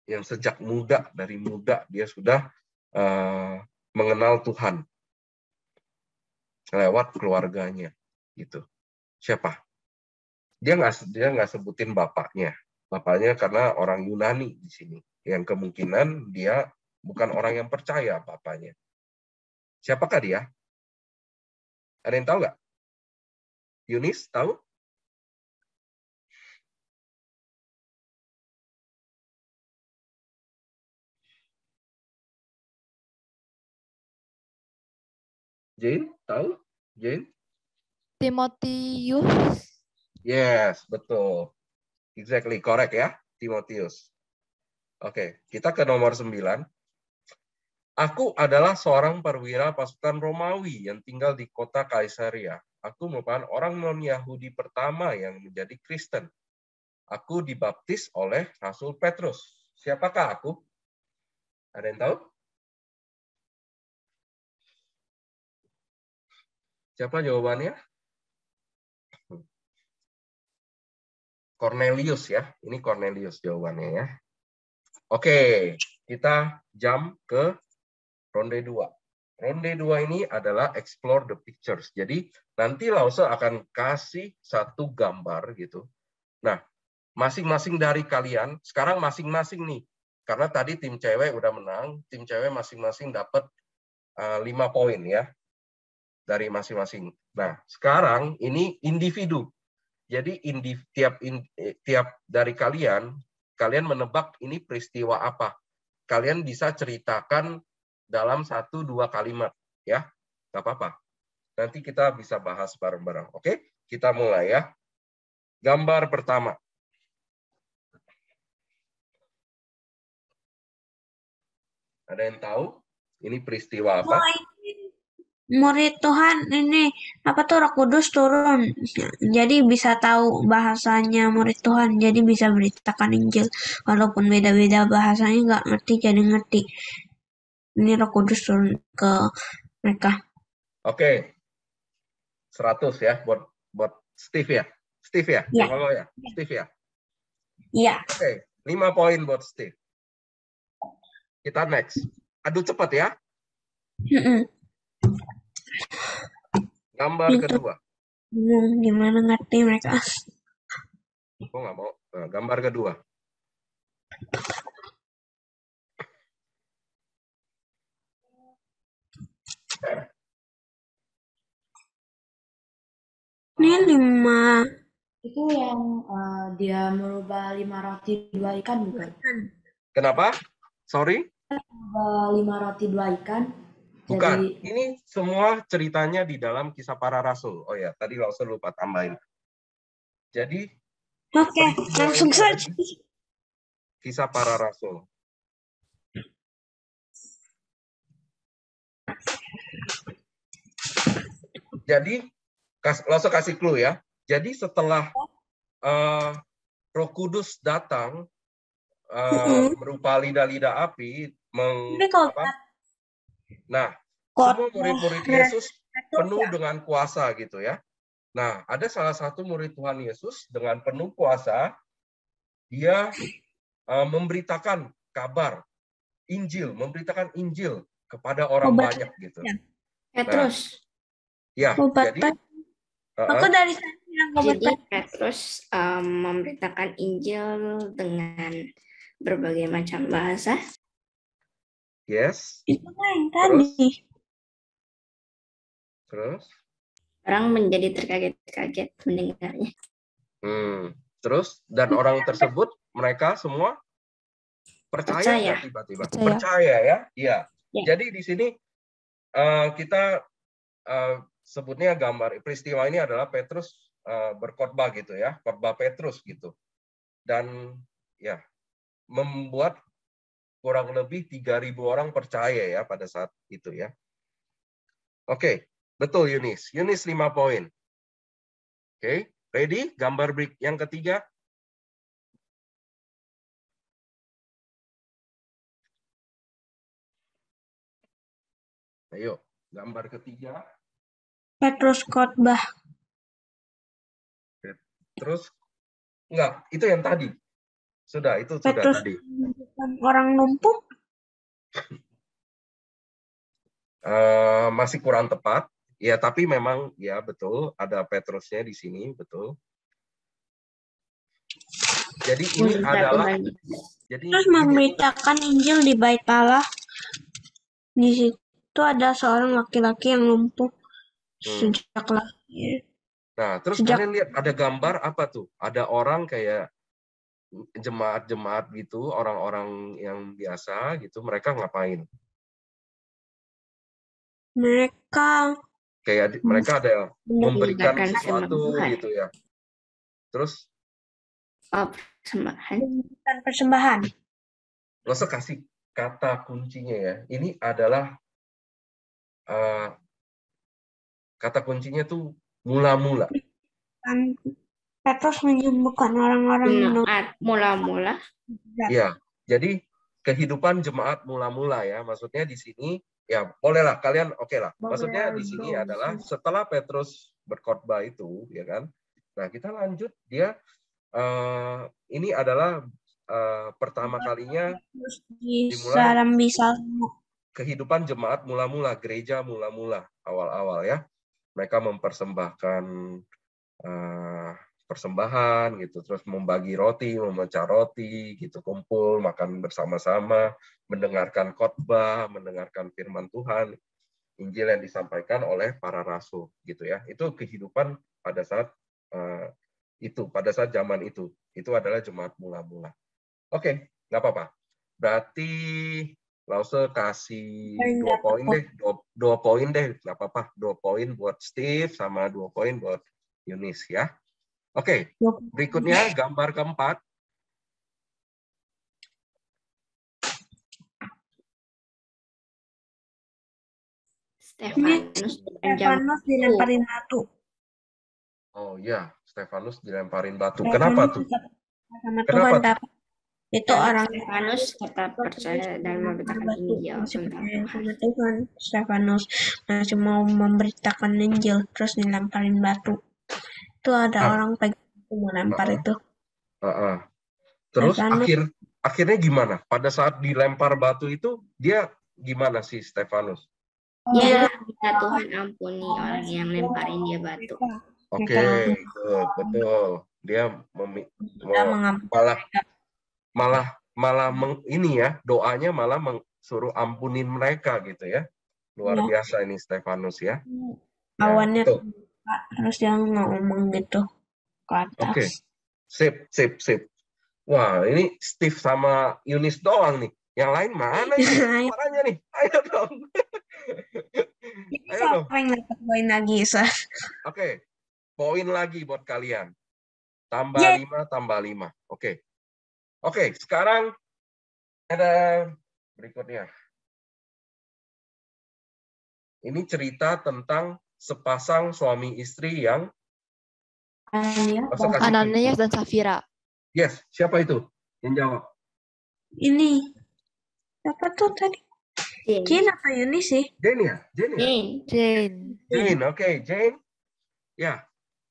Yang sejak muda, dari muda dia sudah mengenal Tuhan lewat keluarganya, gitu. Siapa? Dia nggak sebutin bapaknya. Bapaknya karena orang Yunani di sini. Yang kemungkinan dia bukan orang yang percaya bapaknya. Siapakah dia? Ada yang tahu nggak? Yunis, tahu? Jane, tahu? Jane? Timotius. Yes, betul. Exactly, correct ya, Timotius. Oke, kita ke nomor 9. Aku adalah seorang perwira pasukan Romawi yang tinggal di kota Kaisaria. Aku merupakan orang non-Yahudi pertama yang menjadi Kristen. Aku dibaptis oleh Rasul Petrus. Siapakah aku? Ada yang tahu? Siapa jawabannya? Cornelius ya. Ini Cornelius jawabannya ya. Oke, kita jump ke ronde 2. Ronde 2 ini adalah explore the pictures. Jadi nanti Lause akan kasih satu gambar gitu. Nah, masing-masing dari kalian, sekarang masing-masing nih. Karena tadi tim cewek udah menang, tim cewek masing-masing dapat 5 poin ya. Dari masing-masing. Nah, sekarang ini individu. Jadi tiap dari kalian menebak ini peristiwa apa. Kalian bisa ceritakan dalam 1-2 kalimat. Ya, nggak apa-apa. Nanti kita bisa bahas bareng-bareng. Oke, kita mulai ya. Gambar pertama. Ada yang tahu ini peristiwa apa? murid Tuhan ini apa tuh Roh Kudus turun. Jadi bisa tahu bahasanya murid Tuhan. Jadi bisa beritakan Injil. Walaupun beda-beda bahasanya nggak ngerti jadi ngerti. Ini Roh Kudus turun ke mereka. Oke, 100 ya buat Steve ya. Steve ya? Ya. Kalau ya, Steve ya. Iya. Oke, 5 poin buat Steve. Kita next. Adu cepat ya. Gambar Itu. kedua. Gimana ngerti mereka? Kok nggak mau? Nah, gambar kedua. Ini 5. Itu yang dia merubah 5 roti 2 ikan bukan? Kenapa? Sorry? 5 roti 2 ikan. Bukan. Jadi, Ini semua ceritanya di dalam Kisah Para Rasul. Oh ya, tadi Lause lupa tambahin. Jadi, Oke, langsung saja. Kisah Para Rasul. Jadi, Lause kasih clue ya. Jadi setelah Roh Kudus datang berupa lidah-lidah api, nah, semua murid-murid Yesus penuh dengan kuasa gitu ya. Nah, ada salah satu murid Tuhan Yesus dengan penuh kuasa, dia memberitakan kabar Injil, memberitakan Injil kepada orang banyak gitu. Petrus. Ya, jadi aku dari sana bilang Jadi Petrus memberitakan Injil dengan berbagai macam bahasa. yes. Itu yang tadi. Terus? Orang menjadi terkaget-kaget mendengarnya. Terus dan orang tersebut mereka semua percaya. Tiba-tiba percaya ya. Iya. Ya. Jadi di sini kita sebutnya gambar peristiwa ini adalah Petrus berkhotbah gitu ya, khotbah Petrus gitu. Dan ya membuat kurang lebih 3.000 orang percaya ya pada saat itu ya. Oke, betul Yunis. Yunis 5 poin. Oke, ready? Gambar break yang ketiga. Ayo, gambar ketiga. Petrus khotbah. Terus enggak, itu yang tadi. Sudah, itu Petrus sudah tadi. Orang lumpuh. Masih kurang tepat. Ya, tapi memang ya betul ada Petrusnya di sini, betul. Jadi ini adalah Terus memberitakan Injil di Bait Allah. Di situ ada seorang laki-laki yang lumpuh sejak lahir. Nah, terus kalian lihat ada gambar apa tuh? Ada orang kayak jemaat-jemaat gitu, orang-orang yang biasa gitu, mereka ngapain? Mereka ada memberikan sesuatu gitu ya. Terus persembahan. Lo kasih kata kuncinya ya. Ini adalah kata kuncinya tuh mula-mula. Petrus menyembuhkan orang-orang mula-mula. Ya, jadi kehidupan jemaat mula-mula ya. Maksudnya di sini ya bolehlah kalian oke lah. Maksudnya di sini adalah setelah Petrus berkhotbah itu ya kan. Nah, kita lanjut dia ini adalah pertama kalinya dimulai kehidupan jemaat mula-mula, gereja mula-mula awal-awal ya. Mereka mempersembahkan persembahan gitu, terus membagi roti, memecah roti gitu, kumpul makan bersama-sama, mendengarkan khotbah, mendengarkan firman Tuhan, Injil yang disampaikan oleh para rasul gitu ya. Itu kehidupan pada saat pada saat zaman itu adalah jemaat mula-mula. Oke, nggak apa-apa. Berarti Lause kasih 2 poin deh, 2 poin deh, nggak apa-apa. 2 poin buat Steve sama 2 poin buat Yunis ya. Oke, berikutnya gambar keempat. Ini Stefanus diancam Stefanus dilemparin batu. Oh iya, Stefanus dilemparin batu. Kenapa Stefanus tuh? tetap sama Kenapa Tuhan, tuh? tapi itu karena orang Stefanus tetap percaya dan memberitakan batu Injil masih tentang percaya Tuhan. sama Tuhan. Stefanus masih mau memberitakan Injil terus dilemparin batu. Itu ada Ah, orang pegang itu mau lempar ah, itu. ah, ah. Terus Stefanus akhirnya gimana? Pada saat dilempar batu itu dia gimana sih Stefanus? Dia minta Tuhan ampuni orang yang lemparin dia batu. Oke, mereka betul. Dia sudah mengampuni malah ini ya, doanya malah suruh ampunin mereka gitu ya. Luar Ya. biasa ini Stefanus ya. Ya, awannya betul. terus dia ngomong gitu ke Oke. atas. Sip. Wah, ini Steve sama Yunis doang nih. Yang lain mana ini suaranya nih? Ayo dong. Ini Ayo dong. siapa yang dapat poin lagi, Sir? Oke. Poin lagi buat kalian. Tambah Yeay. 5, tambah 5. Oke, sekarang ada berikutnya. Ini cerita tentang sepasang suami istri yang Ananias dan Safira. Yes, siapa itu yang jawab? Ini siapa tuh tadi? Jane apa Yuni sih? Jane ya? Jane. Oke, Jane. Ya,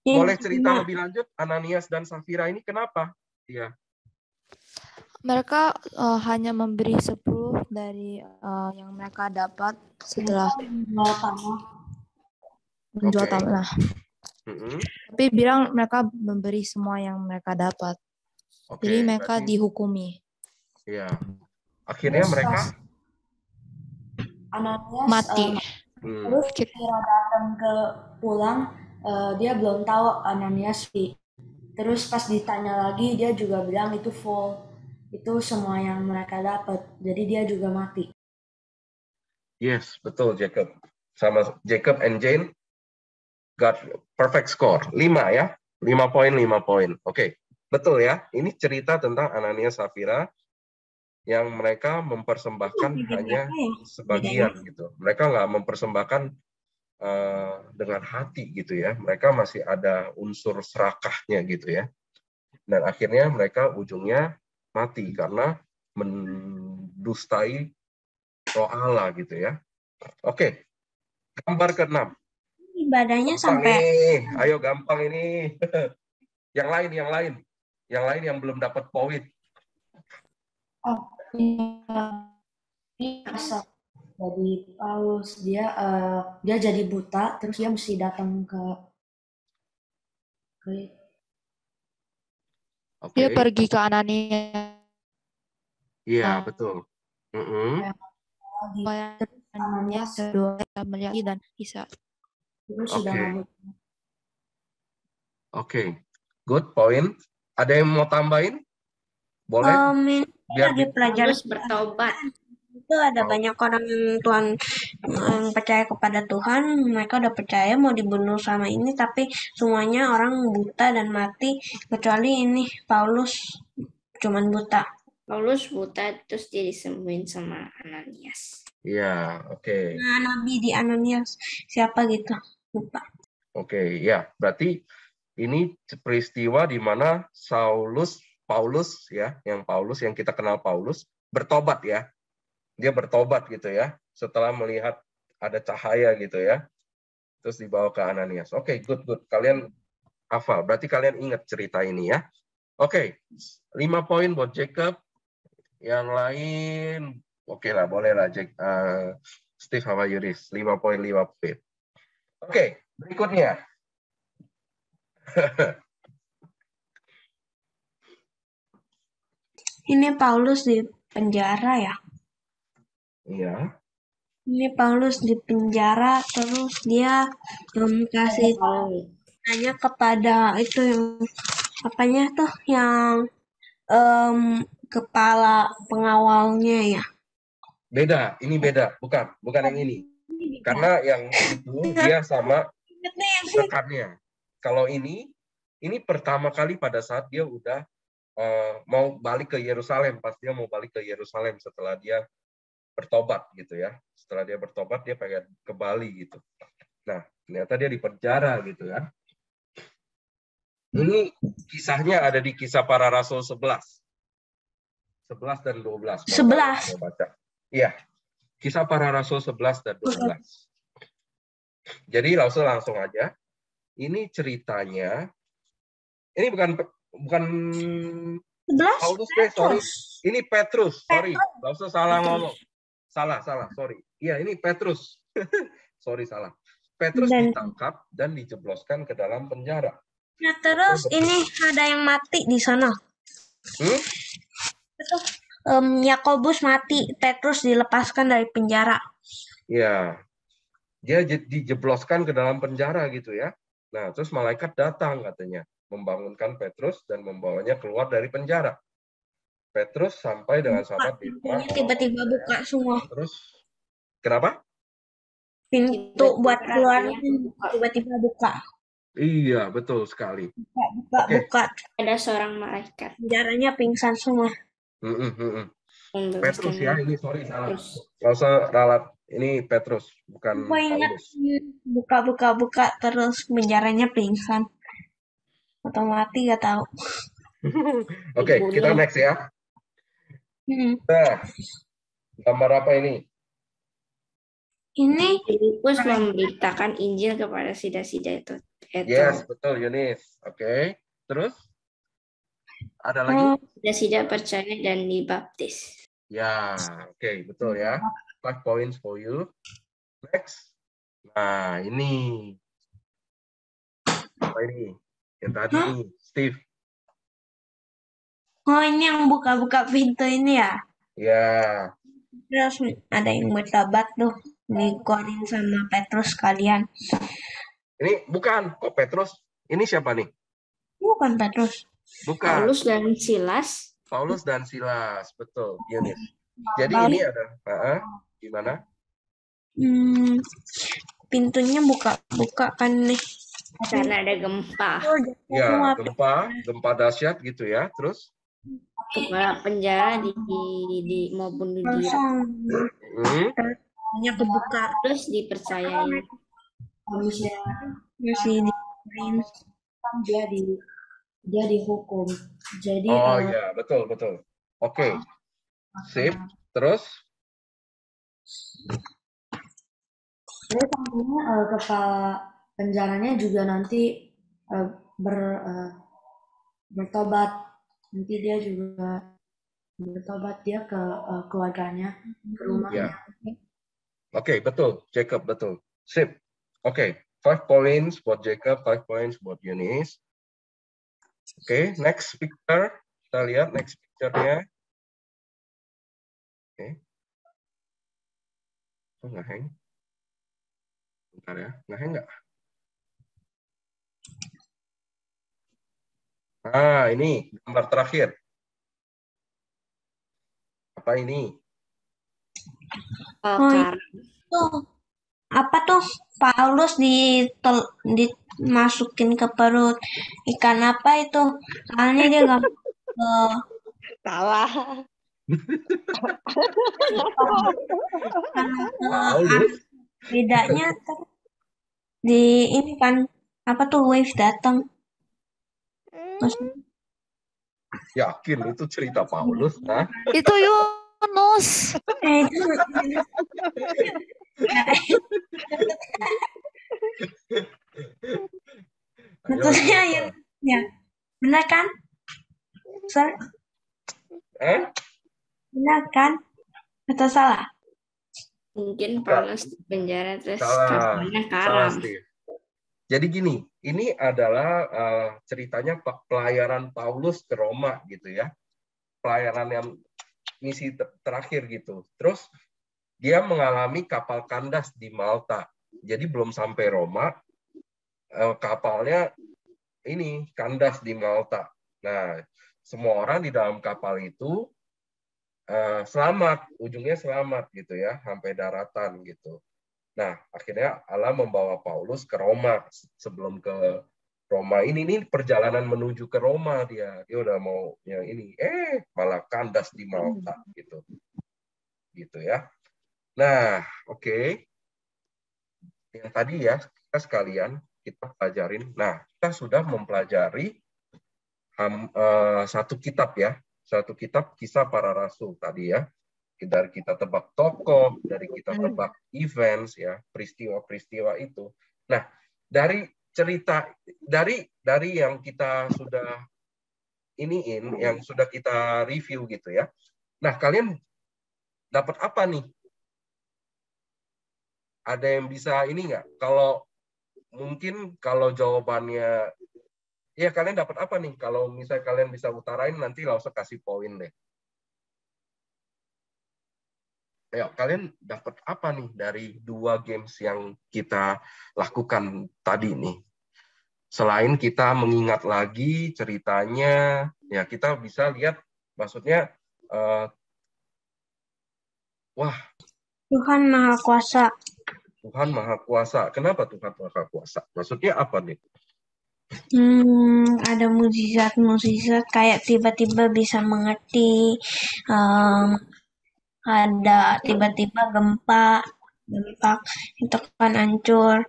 boleh cerita lebih lanjut Ananias dan Safira ini kenapa? Iya. Mereka hanya memberi 10 dari yang mereka dapat setelah menjual tanah. Tapi bilang mereka memberi semua yang mereka dapat. Jadi mereka dihukumi. Iya. Akhirnya mereka Ananias mati. Terus kira datang ke pulang, dia belum tahu Ananias mati. Terus pas ditanya lagi dia juga bilang itu full. Itu semua yang mereka dapat. Jadi dia juga mati. Yes, betul Jacob. Sama Jacob and Jane got perfect score. 5 ya. 5 poin, 5 poin. Oke. Betul ya. Ini cerita tentang Ananias Safira yang mereka mempersembahkan hanya sebagian gitu. Mereka nggak mempersembahkan dengan hati gitu ya. Mereka masih ada unsur serakahnya gitu ya. Dan akhirnya mereka ujungnya mati karena mendustai roh Allah gitu ya. Oke. Gambar ke-6. Ibadahnya gampang sampai nih. Ayo gampang ini. Yang lain yang belum dapat poin. Oh, ini asal jadi Paulus dia jadi buta terus dia mesti datang ke Dia pergi ke Ananias. Iya, betul. Ananias kedua melihat dan bisa. Oke. Good point. Ada yang mau tambahin? Boleh? Biar lagi pelajar bertobat. Itu ada banyak orang yang percaya kepada Tuhan, mereka udah percaya mau dibunuh sama ini, tapi semuanya orang buta dan mati, kecuali ini Paulus cuman buta. Paulus buta terus dia disembuhin sama Ananias. Iya, oke. Nah, nabi di Ananias siapa gitu? Lupa. Oke, ya. Berarti ini peristiwa di mana Paulus ya, yang kita kenal Paulus bertobat ya. Dia bertobat gitu ya, setelah melihat ada cahaya gitu ya. Terus dibawa ke Ananias. Oke, good. Kalian hafal. Berarti kalian ingat cerita ini ya. Oke, 5 poin buat Jacob. Yang lain, oke lah, boleh lah Steve sama Yuris. 5 poin, 5 poin. Oke, berikutnya. Ini Paulus di penjara ya? Iya. Ini Paulus di penjara, terus dia kasih tanya kepada itu yang apanya tuh yang kepala pengawalnya ya. Beda, ini beda, bukan yang ini. Karena yang itu dia sama rekannya. Kalau ini pertama kali pada saat dia udah mau balik ke Yerusalem, pas dia mau balik ke Yerusalem setelah dia bertobat gitu ya. Setelah dia bertobat, dia pengen ke Bali gitu. Nah, ternyata dia di penjara gitu ya. Ini kisahnya ada di Kisah Para Rasul 11. 11 dan 12. 11. Mau baca. Iya. Kisah Para Rasul 11 dan 12. Jadi langsung aja. Ini ceritanya. Ini bukan 11. Paulus, sorry. Ini Petrus, sorry. Langsung salah ngomong. Salah, sorry. Iya, ini Petrus. Sorry, salah. Petrus ditangkap dan dijebloskan ke dalam penjara. Nah, terus ini ada yang mati di sana. Yakobus mati, Petrus dilepaskan dari penjara. Ya, dia dijebloskan ke dalam penjara gitu ya. Nah, terus malaikat datang katanya, membangunkan Petrus dan membawanya keluar dari penjara. Petrus sampai dengan sahabat di rumah. Tiba-tiba buka semua. Terus, kenapa? Pintu buat keluar tiba-tiba buka. Iya, betul sekali. Buka. Ada seorang malaikat. Penjaranya pingsan semua. Petrus ya, ini sorry salah. Nggak usah ralat. Ini Petrus, bukan Paulus. Buka terus penjaranya pingsan. Atau mati nggak tahu. Oke, kita next ya. Nah, gambar apa ini? Ini Filipus memberitakan Injil kepada sida-sida itu. Yes, betul Yunis. Oke. Terus? Ada lagi? Sida-sida percaya dan dibaptis. Ya, oke, betul ya. 5 points for you. Next. Nah, ini. Apa ini? Yang tadi nih, Steve. Oh, ini yang buka-buka pintu ini ya? Ya. Terus ada yang bertobat tuh. Dikeluarin sama Petrus sekalian. Ini bukan, kok Petrus? Ini siapa nih? Bukan Petrus. Bukan. Paulus dan Silas. Paulus dan Silas, betul, Yunis. Jadi ini ada, gimana? Pintunya buka kan nih. Karena ada gempa. Ya, gempa dahsyat gitu ya. Terus? Kepala penjara mau bunuh dia. Pintunya kebuka. Terus dipercayai. Masih dia dihukum. Jadi iya, betul. Oke. Sip. Terus? Jadi tentunya kepala penjaranya juga nanti bertobat. Nanti dia juga bertobat, dia ke keluarganya, ke rumahnya. Ya. Oke, betul. Jacob, betul. Sip. Oke. 5 points buat Jacob, 5 points buat Yunis. Oke, next picture. Kita lihat next picture-nya. Oke. Oh, nggak hang. Bentar ya, nggak hang nggak? Ini gambar terakhir. Apa ini? Apa tuh? Paulus dimasukin ke perut ikan apa itu? Soalnya dia nggak salah. Bedanya di ini kan apa tuh wave datang. Yakin itu cerita Paulus, nah? Itu Yunus. Maksudnya ya, benar kan? Sorry. Benar kan? Atau salah? Mungkin Paulus di penjara terus kamarnya karam. Jadi gini, ini adalah ceritanya pelayaran Paulus ke Roma gitu ya. Pelayaran yang misi terakhir gitu. Terus dia mengalami kapal kandas di Malta. Jadi belum sampai Roma, kapalnya ini kandas di Malta. Nah, semua orang di dalam kapal itu selamat, ujungnya selamat gitu ya, sampai daratan gitu. Nah, akhirnya Allah membawa Paulus ke Roma. Sebelum ke Roma ini perjalanan menuju ke Roma dia udah mau yang ini, malah kandas di Malta gitu ya. Nah, oke. Yang tadi ya, kita sekalian kita pelajarin. Nah, kita sudah mempelajari satu kitab ya. Satu kitab Kisah Para Rasul tadi ya. Dari kita tebak tokoh, dari kita tebak events ya, peristiwa-peristiwa itu. Nah, dari cerita dari yang kita sudah yang sudah kita review gitu ya. Nah, kalian dapat apa nih? Ada yang bisa ini nggak? Kalau jawabannya ya, kalian dapat apa nih? Kalau misalnya kalian bisa utarain, nanti langsung kasih poin deh. Ya, kalian dapat apa nih dari 2 games yang kita lakukan tadi nih? Selain kita mengingat lagi ceritanya, ya kita bisa lihat, maksudnya, wah. Tuhan Maha Kuasa. Tuhan Maha Kuasa. Kenapa Tuhan Maha Kuasa? Maksudnya apa nih? Ada mukjizat-mukjizat kayak tiba-tiba bisa mengerti, ada tiba-tiba gempa itu kan hancur.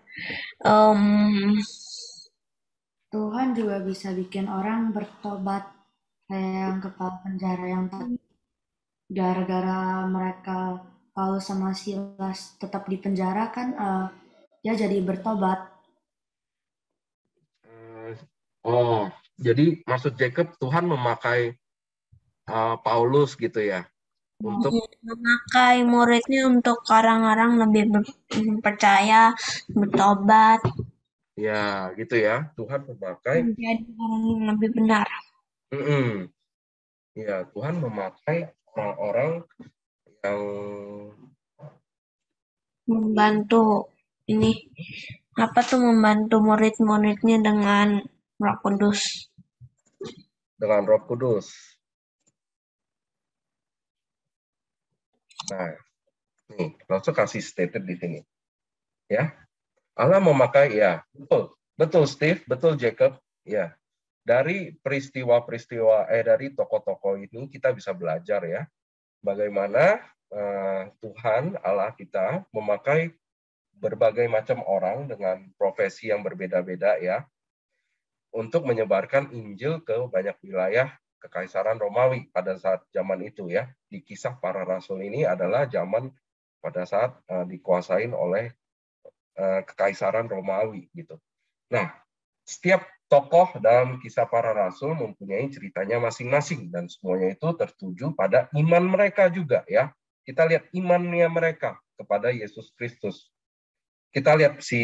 Tuhan juga bisa bikin orang bertobat, kayak yang kepala penjara yang gara-gara mereka Paulus sama Silas tetap di penjara kan, dia jadi bertobat. Oh, jadi maksud Jacob, Tuhan memakai Paulus gitu ya, untuk memakai muridnya untuk orang-orang lebih percaya, bertobat. Ya, gitu ya. Tuhan memakai menjadi orang yang lebih benar. Ya, Tuhan memakai orang-orang yang membantu membantu murid-muridnya dengan Roh Kudus. Dengan Roh Kudus. Nah, nih, langsung kasih stated di sini. Ya. Allah memakai, ya, betul Steve, betul Jacob, ya. Dari peristiwa-peristiwa dari tokoh-tokoh ini kita bisa belajar ya, bagaimana Tuhan Allah kita memakai berbagai macam orang dengan profesi yang berbeda-beda ya, untuk menyebarkan Injil ke banyak wilayah Kekaisaran Romawi pada saat zaman itu ya. Di Kisah Para Rasul ini adalah zaman pada saat dikuasain oleh Kekaisaran Romawi gitu. Nah, setiap tokoh dalam Kisah Para Rasul mempunyai ceritanya masing-masing dan semuanya itu tertuju pada iman mereka juga ya. Kita lihat imannya mereka kepada Yesus Kristus. Kita lihat si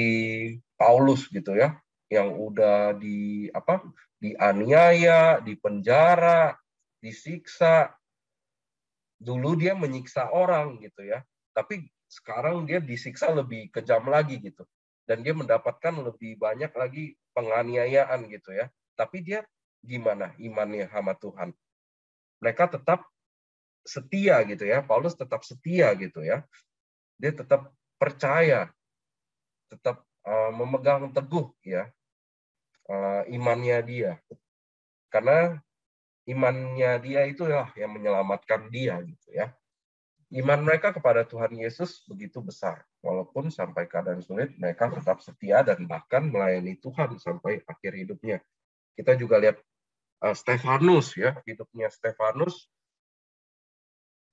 Paulus gitu ya, yang udah dianiaya, dipenjara, disiksa. Dulu dia menyiksa orang gitu ya, tapi sekarang dia disiksa lebih kejam lagi gitu. Dan dia mendapatkan lebih banyak lagi penganiayaan gitu ya. Tapi dia gimana imannya sama Tuhan? Mereka tetap setia gitu ya. Paulus tetap setia gitu ya. Dia tetap percaya, tetap memegang teguh ya imannya dia. Karena imannya dia itulah yang menyelamatkan dia gitu ya. Iman mereka kepada Tuhan Yesus begitu besar. Walaupun sampai keadaan sulit, mereka tetap setia dan bahkan melayani Tuhan sampai akhir hidupnya. Kita juga lihat Stefanus ya, hidupnya Stefanus.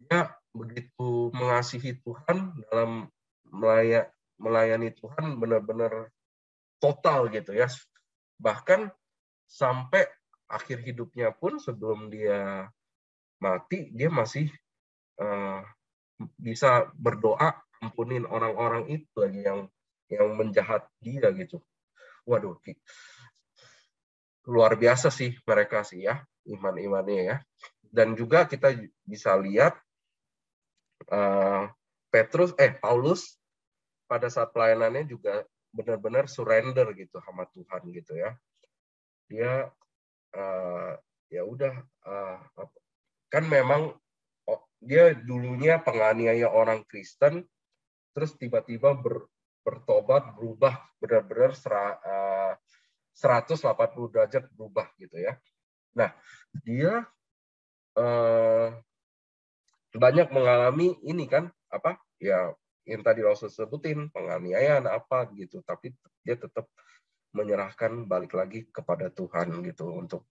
Dia begitu mengasihi Tuhan dalam melayani Tuhan benar-benar total gitu ya. Bahkan sampai akhir hidupnya pun sebelum dia mati, dia masih bisa berdoa ampunin orang-orang itu lagi yang menjahat dia gitu. Waduh, luar biasa sih mereka sih ya, iman-imannya ya. Dan juga kita bisa lihat Paulus pada saat pelayanannya juga benar-benar surrender gitu sama Tuhan gitu ya. Dia ya udah kan memang dia dulunya penganiaya orang Kristen, terus tiba-tiba bertobat, berubah benar-benar 180 derajat berubah gitu ya. Nah, dia banyak mengalami ini kan yang tadi Rasul sebutin, penganiayaan apa gitu, tapi dia tetap menyerahkan balik lagi kepada Tuhan gitu untuk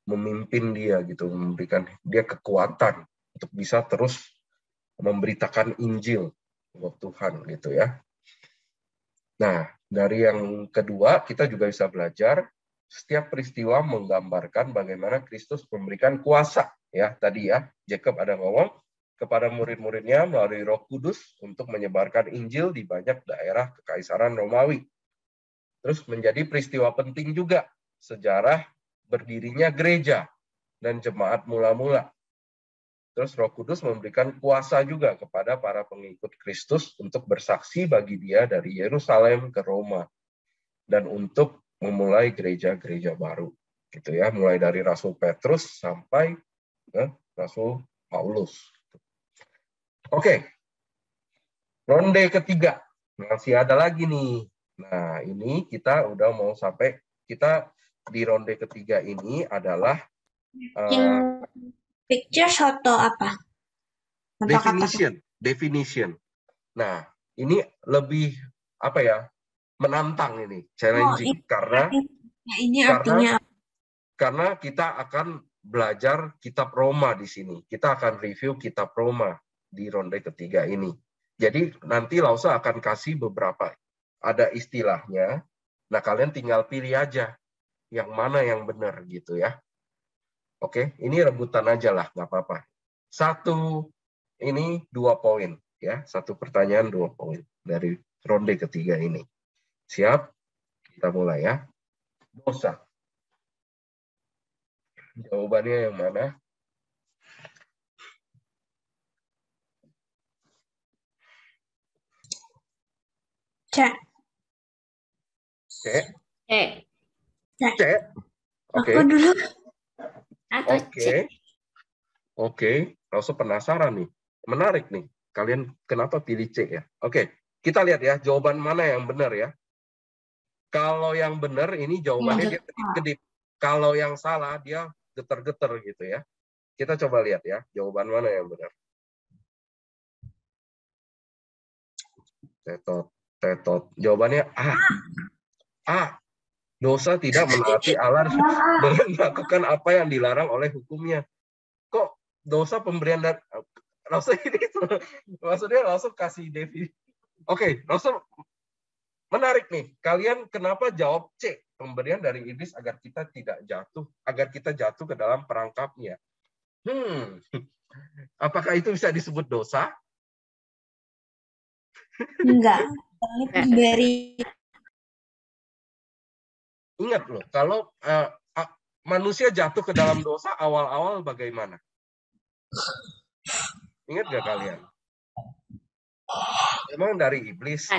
memimpin dia gitu, memberikan dia kekuatan untuk bisa terus memberitakan Injil buat Tuhan gitu ya. Nah, dari yang kedua kita juga bisa belajar setiap peristiwa menggambarkan bagaimana Kristus memberikan kuasa ya. Tadi ya, Jacob ada ngomong kepada murid-muridnya melalui Roh Kudus untuk menyebarkan Injil di banyak daerah Kekaisaran Romawi. Terus menjadi peristiwa penting juga sejarah berdirinya gereja dan jemaat mula-mula. Terus Roh Kudus memberikan kuasa juga kepada para pengikut Kristus untuk bersaksi bagi dia dari Yerusalem ke Roma dan untuk memulai gereja-gereja baru. Gitu ya, mulai dari Rasul Petrus sampai ke Rasul Paulus. Oke. Ronde ketiga. Masih ada lagi nih. Nah, ini kita udah mau sampai, kita di ronde ketiga ini adalah pictures atau apa? Definition. Nah, ini lebih apa ya? Menantang ini, challenging karena kita akan belajar kitab Roma di sini. Kita akan review kitab Roma di ronde ketiga ini. Jadi nanti Lausa akan kasih beberapa ada istilahnya. Nah, kalian tinggal pilih aja yang mana yang benar gitu ya. Oke, ini rebutan aja lah, nggak apa-apa. 2 poin ya, 1 pertanyaan 2 poin dari ronde ketiga ini. Siap? Kita mulai ya. Dosa. Jawabannya yang mana? C. Oke. Aku dulu. Oke. Rasul penasaran nih. Menarik nih. Kalian kenapa pilih C ya? Oke. Kita lihat ya, jawaban mana yang benar ya. Kalau yang benar ini jawabannya dia kedip-kedip. Kalau yang salah dia getar-getar gitu ya. Kita coba lihat ya, jawaban mana yang benar. Tetot. Jawabannya A. Dosa tidak menaati Allah dengan melakukan apa yang dilarang oleh hukumnya. Kok dosa pemberian dan Rasul ini maksudnya Rasul kasih definisi. Oke, Rasul menarik nih. Kalian kenapa jawab C? Pemberian dari iblis agar kita tidak jatuh, agar kita jatuh ke dalam perangkapnya. Apakah itu bisa disebut dosa? Enggak. Ingat loh, kalau manusia jatuh ke dalam dosa awal-awal bagaimana? Ingat gak kalian? Emang dari iblis?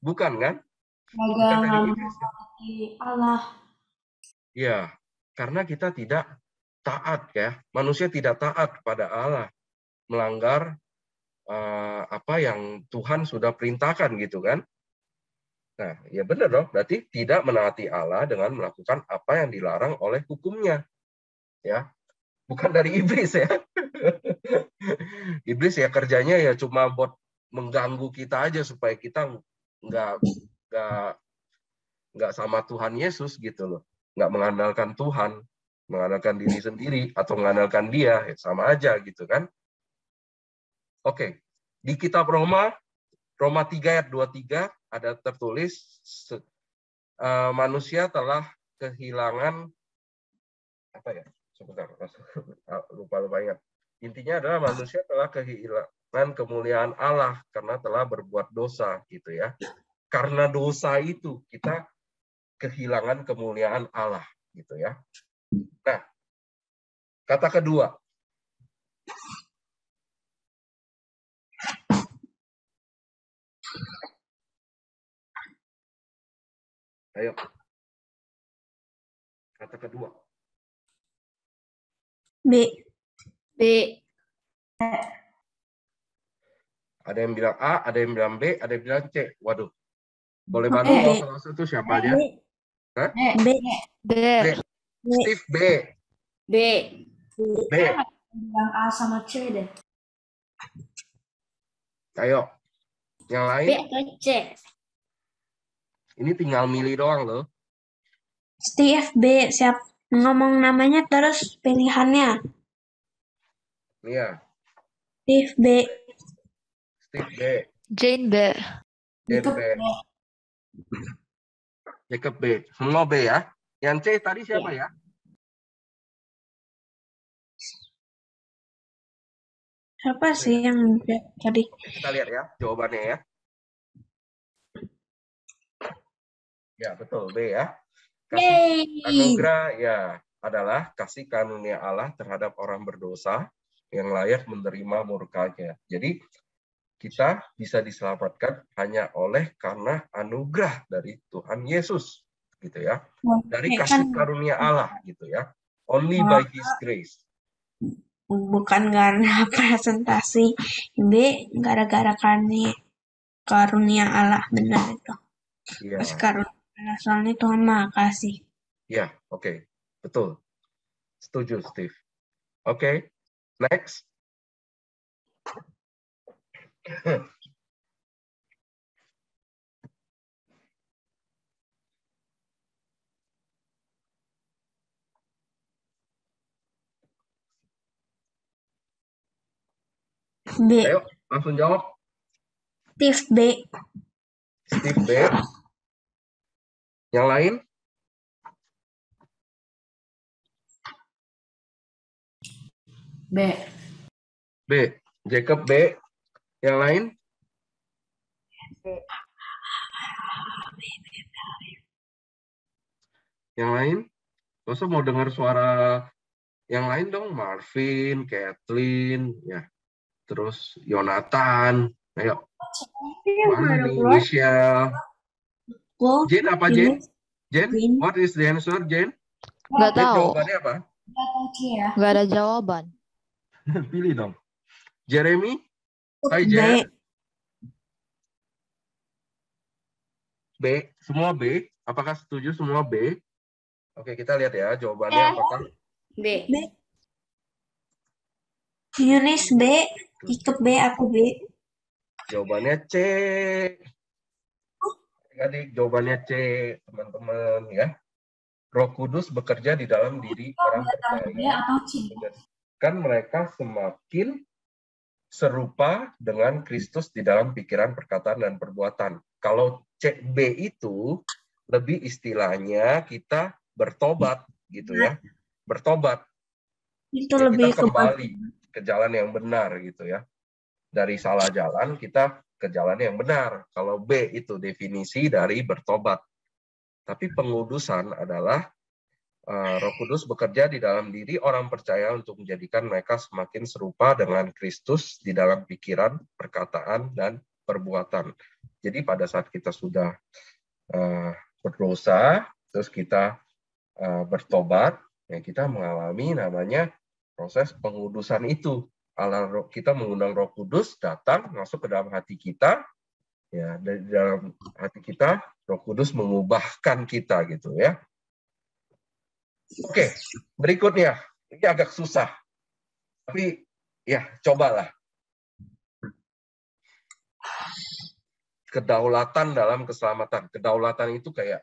Bukan kan? Bukan dari iblis. Allah. Ya, karena kita tidak taat ya. Manusia tidak taat kepada Allah. Melanggar apa yang Tuhan sudah perintahkan gitu kan? Nah, ya benar dong. Berarti tidak menaati Allah dengan melakukan apa yang dilarang oleh hukumnya. Ya, bukan dari iblis ya. Iblis ya kerjanya ya cuma buat mengganggu kita aja supaya kita nggak sama Tuhan Yesus gitu loh. Nggak mengandalkan Tuhan, mengandalkan diri sendiri atau mengandalkan Dia, ya sama aja gitu kan. Oke, di kitab Roma 3 ayat 23 ada tertulis manusia telah kehilangan apa ya? Sebentar, lupa ingat. Intinya adalah manusia telah kehilangan kemuliaan Allah karena telah berbuat dosa gitu ya. Karena dosa itu kita kehilangan kemuliaan Allah gitu ya. Nah, kata kedua. Ayo. Kata kedua. B. Ada yang bilang A, ada yang bilang B, ada yang bilang C. Waduh. Boleh bantu salah satu siapa aja? Hah? B. Steve B. Bilang A sama C deh. Ayo, Yang lain? B atau C? Ini tinggal milih doang loh. Steve B. Siap ngomong namanya terus pilihannya. Iya. Steve B. Steve B. Jane B. Jane B. Jacob B. Semua B ya. Yang C tadi siapa ya? Siapa sih yang tadi? Kita lihat ya jawabannya ya. Ya betul B ya. Kasih anugerah ya adalah kasih karunia Allah terhadap orang berdosa yang layak menerima murkanya. Jadi kita bisa diselamatkan hanya oleh karena anugerah dari Tuhan Yesus, gitu ya. Dari kasih karunia Allah, gitu ya. Only by His grace. Bukan karena presentasi B, gara-gara karunia Allah, benar itu. Iya. Karunia soalnya Tuhan Maha Kasih. Ya, oke. Betul. Setuju, Steve. Oke. Next. B. Ayo, langsung jawab. Steve B. Steve B. Yang lain? B. B. Jacob B. Yang lain? Yang lain? Masa mau dengar suara yang lain dong? Marvin, Kathleen, ya. Terus Yonatan. Ayo. Mana nih? Michelle. Jen apa Jen? Jen, what is the answer, Jen? Nggak tahu. Jawabannya apa? Nggak ada jawaban. Pilih dong. Jeremy? Hai Jen. B. Semua B. Apakah setuju semua B? Oke, kita lihat ya jawabannya apakah. B. Yunis B. Jacob B. Aku B. Jawabannya C. Adik, jawabannya C, teman-teman ya. Roh Kudus bekerja di dalam diri orang percaya. Kan mereka semakin serupa dengan Kristus di dalam pikiran, perkataan, dan perbuatan. Kalau B itu lebih istilahnya kita bertobat gitu ya. Bertobat. Itu ya, lebih kita kembali ke jalan yang benar gitu ya. Dari salah jalan kita ke jalan yang benar. Kalau B itu definisi dari bertobat. Tapi pengudusan adalah Roh Kudus bekerja di dalam diri orang percaya untuk menjadikan mereka semakin serupa dengan Kristus di dalam pikiran, perkataan, dan perbuatan. Jadi pada saat kita sudah berdosa, terus kita bertobat, ya kita mengalami namanya proses pengudusan itu. Kita mengundang Roh Kudus datang masuk ke dalam hati kita, ya dari dalam hati kita Roh Kudus mengubahkan kita gitu ya. Oke, berikutnya ini agak susah, tapi ya cobalah. Kedaulatan dalam keselamatan. Kedaulatan itu kayak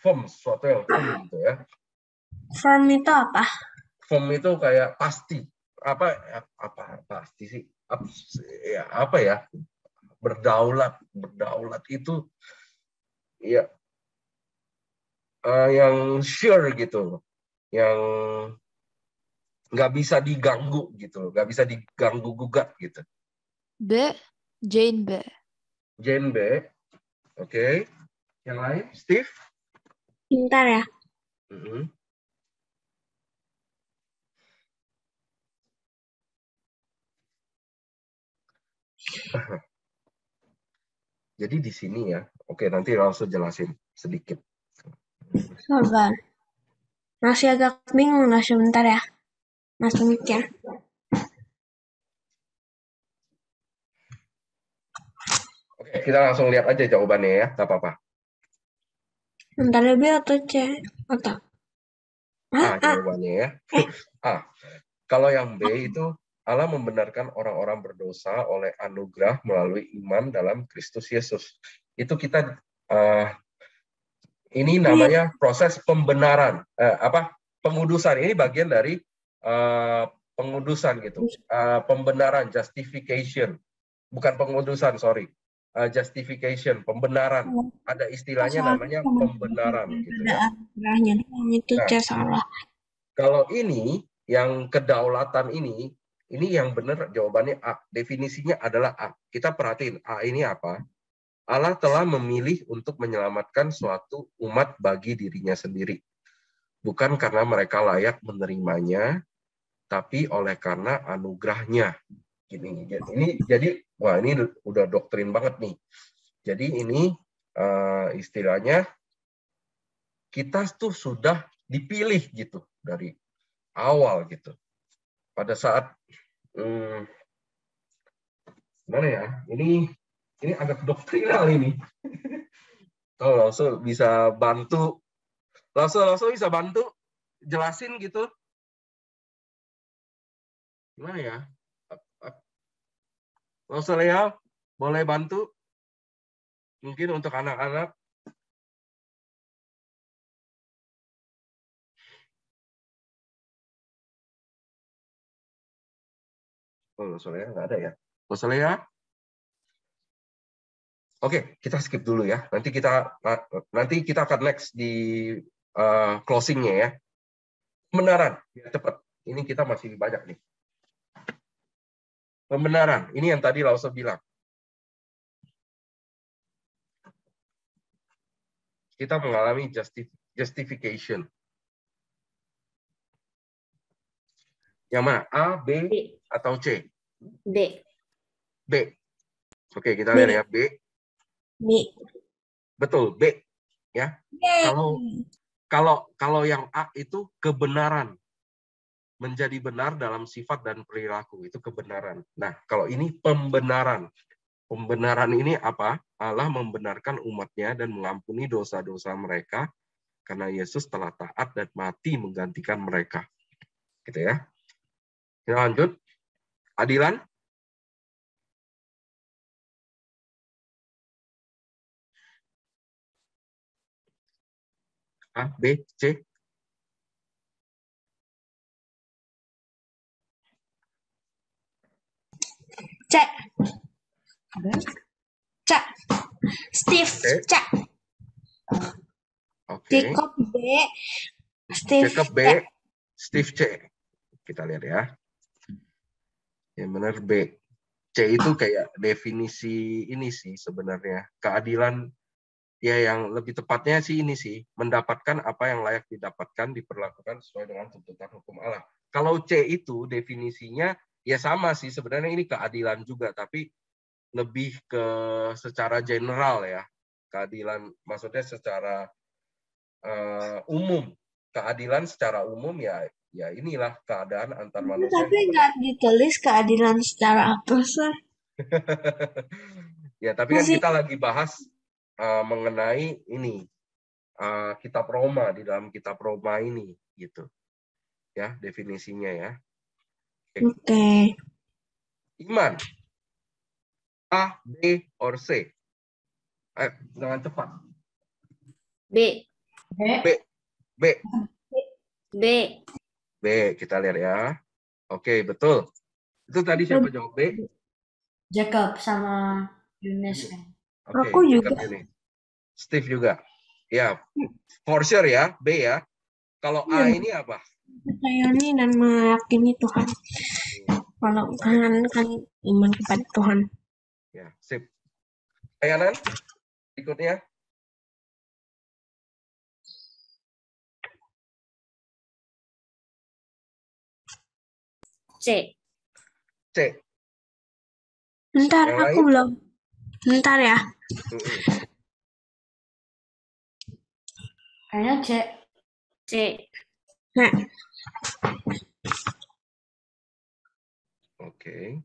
firm, sesuatu yang firm gitu ya. Firm itu apa? Firm itu kayak pasti. Apa pasti sih? Apa ya? Berdaulat itu ya yang sure gitu, yang nggak bisa diganggu gitu, nggak bisa diganggu gugat gitu. B, Jane B. Jane B, oke. Yang lain, Steve? Bentar ya. Jadi di sini ya, oke nanti langsung jelasin sedikit. Sabar. Masih agak bingung lah sebentar ya, Mas mikir. Oke, kita langsung lihat aja jawabannya ya, nggak apa-apa. Bentar B atau C? Atau? Jawabannya ya. Kalau yang B itu Allah membenarkan orang-orang berdosa oleh anugerah melalui iman dalam Kristus Yesus. Itu kita ini namanya proses pembenaran, pengudusan. Ini bagian dari pengudusan gitu, pembenaran, justification, bukan pengudusan, sorry, justification, pembenaran. Ada istilahnya namanya pembenaran gitu ya. Nah, kalau ini yang kedaulatan ini yang benar jawabannya A. Definisinya adalah A. Kita perhatiin A ini apa? Allah telah memilih untuk menyelamatkan suatu umat bagi dirinya sendiri. Bukan karena mereka layak menerimanya, tapi oleh karena anugerahnya. Jadi, wah ini udah doktrin banget nih. Jadi ini istilahnya kita tuh sudah dipilih gitu dari awal gitu. Pada saat mana ya? Ini agak doktrinal ini. Kalau Lasso bisa bantu, Lasso bisa bantu jelasin gitu. Gimana ya? Lasso Lea, boleh bantu? Mungkin untuk anak-anak. Oh, Lasso Lea nggak ada ya? Lasso Lea? Oke, kita skip dulu ya. Nanti kita akan next di closingnya ya. Pembenaran, biar cepat. Ini kita masih banyak nih. Pembenaran, ini yang tadi Lasso bilang. Kita mengalami justification. Yang mana? A, B, atau C? B. B. Oke, kita lihat ya. B. Betul, B. Ya. Kalau yang A itu kebenaran. Menjadi benar dalam sifat dan perilaku. Itu kebenaran. Nah, kalau ini pembenaran. Pembenaran ini apa? Allah membenarkan umatnya dan mengampuni dosa-dosa mereka karena Yesus telah taat dan mati menggantikan mereka. Gitu ya. Kita lanjut. Adilan. A, B, C. C. C. Steve C. Oke. Jacob B. Steve Jacob B. Steve C. Kita lihat ya. Yang benar B. C itu kayak definisi ini sih sebenarnya. Keadilan ya yang lebih tepatnya sih ini sih. Mendapatkan apa yang layak didapatkan, diperlakukan sesuai dengan tuntutan hukum Allah. Kalau C itu definisinya ya sama sih. Sebenarnya ini keadilan juga. Tapi lebih ke secara general ya. Keadilan maksudnya secara umum. Keadilan secara umum ya inilah keadaan antar manusia. Tapi nggak ditulis keadilan secara apa sih? Ya tapi kan kita lagi bahas mengenai ini kitab Roma, di dalam kitab Roma ini gitu ya definisinya ya. Oke. Iman A, B, or C? Jangan cepat. B. B, kita lihat ya. Oke, betul. Itu tadi siapa jawab B? Jacob sama Yunus. Oke, Aku juga. Steve juga. Ya, for sure ya, B ya. Kalau A ini apa? Percayani dan meyakini Tuhan. Kalau kan iman kepada Tuhan. Ya, sip. Layanan berikutnya. C. Bentar, yang aku lain? belum. Bentar ya. Kayaknya C. Nah. Oke.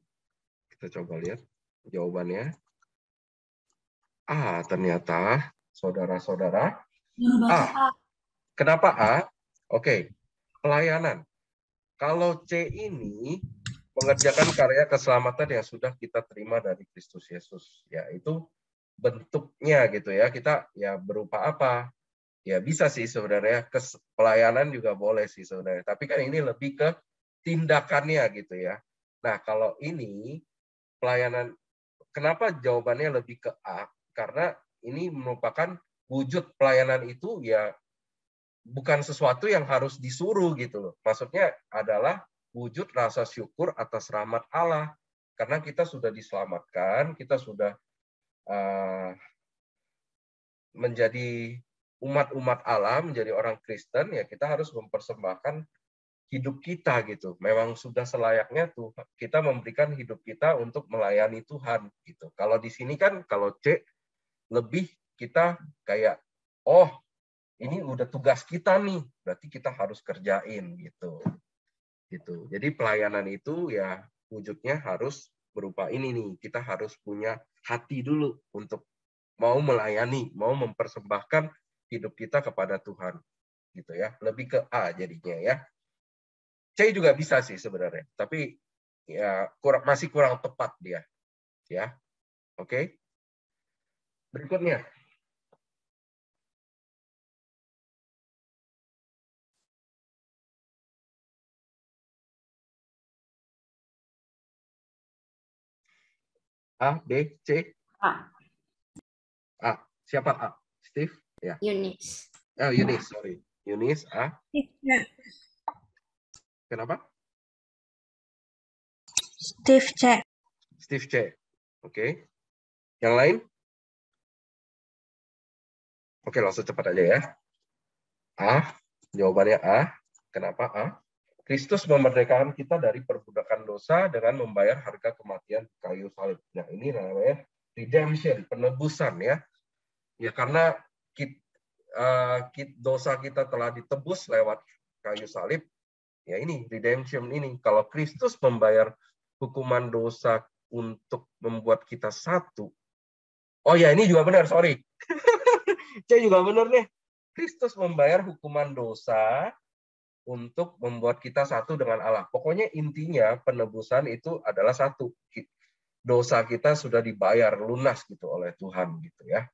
Kita coba lihat jawabannya. Ternyata saudara-saudara A. Kenapa A? Oke. Pelayanan. Kalau C ini mengerjakan karya keselamatan yang sudah kita terima dari Kristus Yesus. Ya, itu bentuknya gitu ya. Kita ya berupa apa? Ya bisa sih sebenarnya, pelayanan juga boleh sih sebenarnya. Tapi kan ini lebih ke tindakannya gitu ya. Nah, kalau ini pelayanan, kenapa jawabannya lebih ke A? Karena ini merupakan wujud pelayanan itu ya bukan sesuatu yang harus disuruh gitu loh. Maksudnya adalah wujud rasa syukur atas rahmat Allah. Karena kita sudah diselamatkan, kita sudah menjadi umat-umat Allah, menjadi orang Kristen, ya kita harus mempersembahkan hidup kita gitu. Memang sudah selayaknya tuh kita memberikan hidup kita untuk melayani Tuhan gitu. Kalau di sini kan kalau C lebih kita kayak ini udah tugas kita nih, berarti kita harus kerjain gitu. Gitu. Jadi pelayanan itu ya wujudnya harus berupa ini nih. Kita harus punya hati dulu untuk mau melayani, mau mempersembahkan hidup kita kepada Tuhan. Gitu ya. Lebih ke A jadinya ya. C juga bisa sih sebenarnya, tapi ya masih kurang tepat dia. Ya. Oke. Berikutnya. A, B, C? A. A. Siapa A? Steve? Ya. Yunis. Oh, Yunis, sorry. Yunis, A. Kenapa? Steve C. Steve C. Oke. Yang lain? Oke, langsung cepat aja ya. A. Jawabannya A. Kenapa A? Kristus memerdekakan kita dari perbudakan dosa dengan membayar harga kematian kayu salib. Nah, ini namanya redemption, penebusan ya. Ya karena dosa kita telah ditebus lewat kayu salib. Ya ini redemption ini. Kalau Kristus membayar hukuman dosa untuk membuat kita satu. Oh ya, ini juga benar, sorry. C juga benar nih. Kristus membayar hukuman dosa untuk membuat kita satu dengan Allah. Pokoknya intinya penebusan itu adalah satu. Dosa kita sudah dibayar lunas gitu oleh Tuhan gitu ya.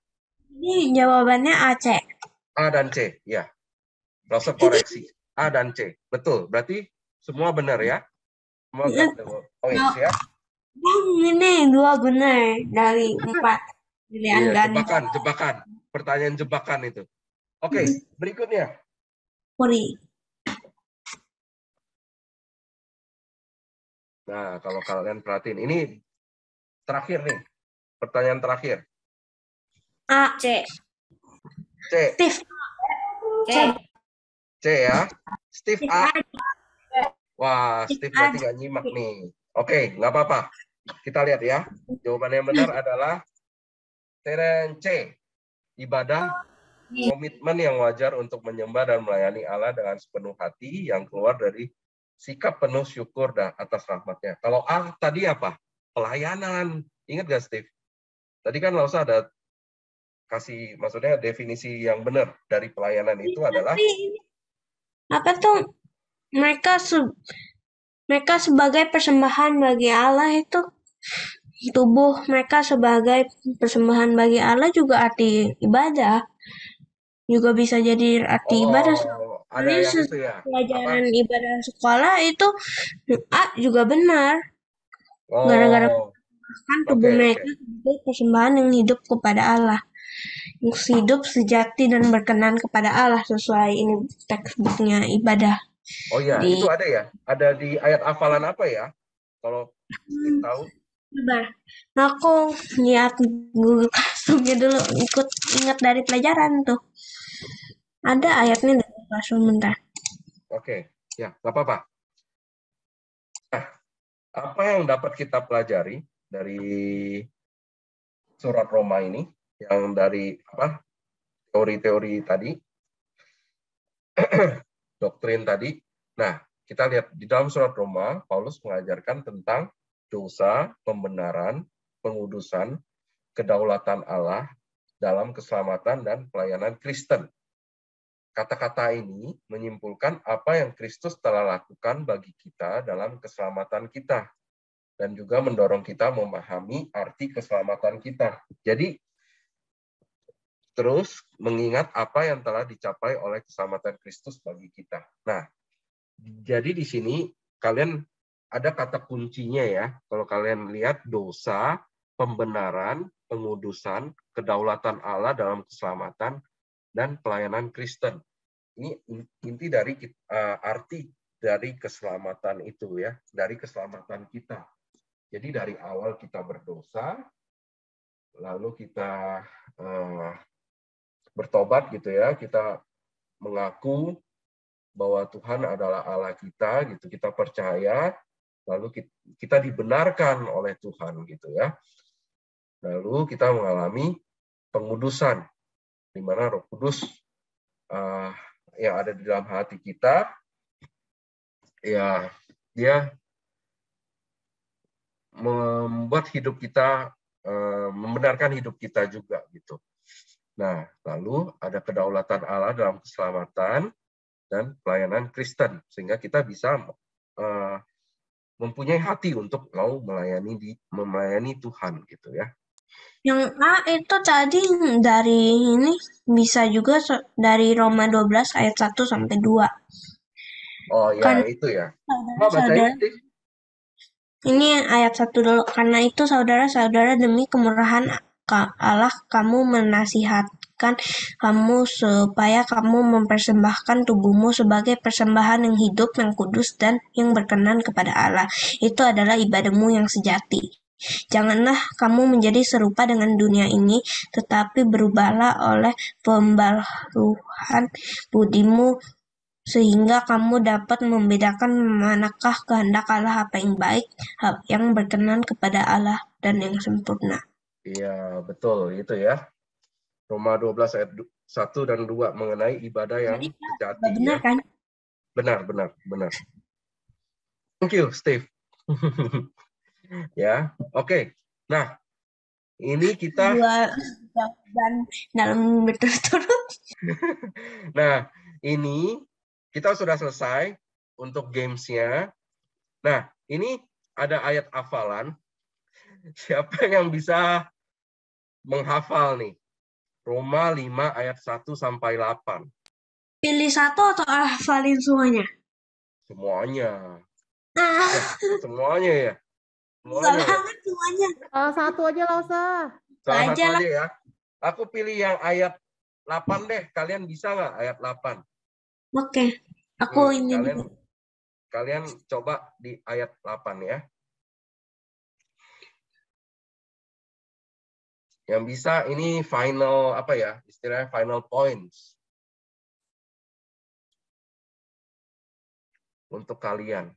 Ini jawabannya A, C. A dan C, ya. Langsung koreksi. A dan C. Betul. Berarti semua benar ya? Semua points ya? Ini 2 benar dari 4 pilihan ganda. Jebakan. Pertanyaan jebakan itu. Oke, berikutnya. Puri. Nah, kalau kalian perhatiin, ini terakhir nih. Pertanyaan terakhir. A. C. Steve. C ya. Steve A. Wah, Steve berarti nggak nyimak nih. Oke, nggak apa-apa. Kita lihat ya. Jawaban yang benar adalah C. Ibadah, komitmen yang wajar untuk menyembah dan melayani Allah dengan sepenuh hati yang keluar dari sikap penuh syukur atas rahmatnya. Kalau A tadi apa? Pelayanan. Ingat gak, Steve? Tadi kan Lausa ada kasih, maksudnya definisi yang benar dari pelayanan itu adalah apa tuh? Mereka sebagai persembahan bagi Allah itu, tubuh mereka sebagai persembahan bagi Allah juga arti ibadah. Juga bisa jadi arti ibadah. Ada yang itu ya. Pelajaran ibadah sekolah itu A juga benar. Gara-gara kan tubuh mereka sebagai persembahan yang hidup kepada Allah. Yang hidup sejati dan berkenan kepada Allah sesuai ini textbooknya ibadah. Oh ya, itu ada ya? Ada di ayat hafalan apa ya? Kalau tahu? Nah, aku lihat Google Classroom-nya dulu, ingat dari pelajaran tuh. Ada ayatnya dari Classroom, bentar. Oke, ya, nggak apa-apa. Nah, apa yang dapat kita pelajari dari surat Roma ini, yang dari teori-teori tadi, doktrin tadi. Nah, kita lihat di dalam surat Roma, Paulus mengajarkan tentang dosa, pembenaran, pengudusan, kedaulatan Allah dalam keselamatan dan pelayanan Kristen. kata-kata ini menyimpulkan apa yang Kristus telah lakukan bagi kita dalam keselamatan kita. Dan juga mendorong kita memahami arti keselamatan kita. Jadi, terus mengingat apa yang telah dicapai oleh keselamatan Kristus bagi kita. Nah, jadi di sini kalian ada kata kuncinya ya. Kalau kalian lihat dosa, pembenaran, pengudusan, kedaulatan Allah dalam keselamatan, dan pelayanan Kristen. Ini inti dari arti dari keselamatan itu ya, dari keselamatan kita. Jadi dari awal kita berdosa, lalu kita bertobat gitu ya, kita mengaku bahwa Tuhan adalah Allah kita, gitu, kita percaya, lalu kita dibenarkan oleh Tuhan gitu ya. Lalu kita mengalami pengudusan, di mana Roh Kudus yang ada di dalam hati kita, ya dia membuat hidup kita, membenarkan hidup kita juga gitu. Nah, lalu ada kedaulatan Allah dalam keselamatan dan pelayanan Kristen, sehingga kita bisa mempunyai hati untuk mau melayani Tuhan gitu ya. Yang A itu tadi dari ini bisa juga dari Roma 12 ayat 1 sampai 2. Oh ya, itu ya. Saudara, ini ayat 1 dulu. Karena itu saudara-saudara, demi kemurahan Allah kamu menasihatkan kamu supaya kamu mempersembahkan tubuhmu sebagai persembahan yang hidup, yang kudus, dan yang berkenan kepada Allah. Itu adalah ibadahmu yang sejati. Janganlah kamu menjadi serupa dengan dunia ini, tetapi berubahlah oleh pembaruan budimu, sehingga kamu dapat membedakan manakah kehendak Allah, apa yang baik, yang berkenan kepada Allah, dan yang sempurna. Iya, betul. Itu ya. Roma 12 ayat 1 dan 2 mengenai ibadah yang sejati. Benar kan? Benar. Thank you, Steve. Ya, oke. Nah, ini kita dan dalam berturut-turut. Nah, ini kita sudah selesai untuk gamesnya. Nah, ini ada ayat hafalan. Siapa yang bisa menghafal nih? Roma 5 ayat 1 sampai 8. Pilih satu atau hafalin semuanya? Semuanya. Semuanya ya. Semuanya. Satu aja lah usah. Salah satu aja ya. Aku pilih yang ayat 8 deh. Kalian bisa nggak ayat 8? Oke. Aku ini. Kalian coba di ayat 8 ya. Yang bisa ini final apa ya? Istilahnya final points. Untuk kalian.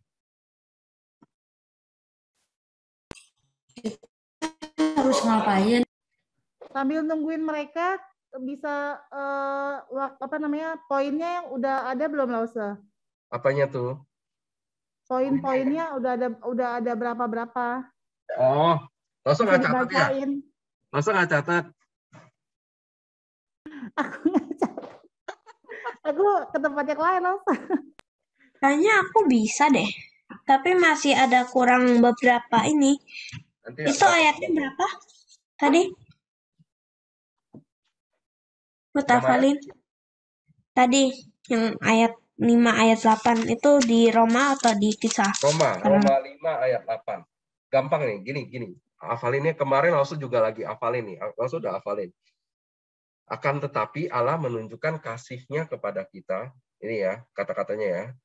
Harus ngapain? Sambil nungguin mereka bisa poinnya yang udah ada belum Lause? Apanya tuh? Poin-poinnya udah ada berapa? Oh, Lause nggak catat ya? Lause nggak catat? Aku nggak catat. Aku ke tempat yang lain Lause. Kayaknya aku bisa deh. Tapi masih ada kurang beberapa ini. Nanti itu ayatnya berapa tadi? Hafalin. Tadi yang ayat 5 ayat 8 itu di Roma atau di Kisah? Roma 5 ayat 8. Gampang nih, gini. Hafalinnya kemarin Lause juga lagi hafalin nih. Lause udah hafalin. Akan tetapi Allah menunjukkan kasih-Nya kepada kita. Ini ya, kata-katanya ya.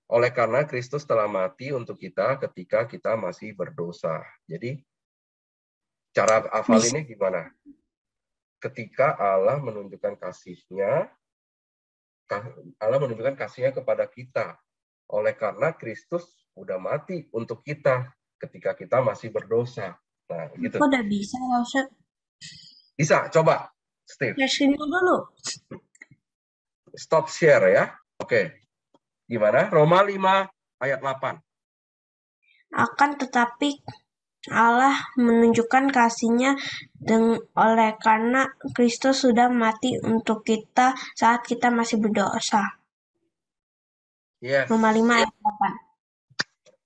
Oleh karena Kristus telah mati untuk kita ketika kita masih berdosa. Jadi, cara hafalinnya gimana? Ketika Allah menunjukkan kasih-Nya kepada kita. Oleh karena Kristus udah mati untuk kita ketika kita masih berdosa. Nah, gitu. Udah bisa, Lause? Bisa, coba, Steve. Share dulu. Stop share ya. Oke. Gimana? Roma 5 ayat 8. Akan tetapi Allah menunjukkan kasih-Nya oleh karena Kristus sudah mati untuk kita saat kita masih berdosa. Yes. Roma 5 ayat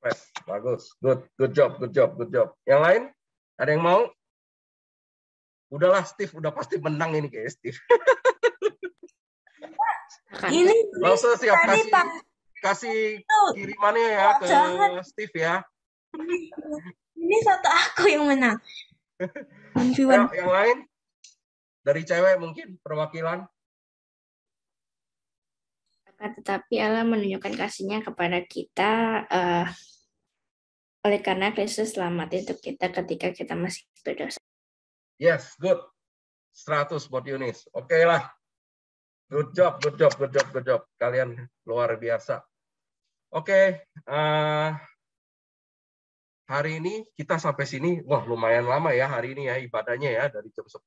8. Bagus. Good job. Yang lain? Ada yang mau? Udahlah Steve, udah pasti menang ini kayak Steve. Ini langsung siap kasih kirimannya ya ke Steve ya. Ini satu aku yang menang. Yang lain? Dari cewek mungkin perwakilan? Tetapi Allah menunjukkan kasih-Nya kepada kita oleh karena Kristus telah mati untuk kita ketika kita masih berdosa. Yes, good. 100 buat Yunis. Oke lah. Good job. Kalian luar biasa. Oke. Hari ini kita sampai sini. Wah, lumayan lama ya hari ini ya ibadahnya ya. Dari jam 10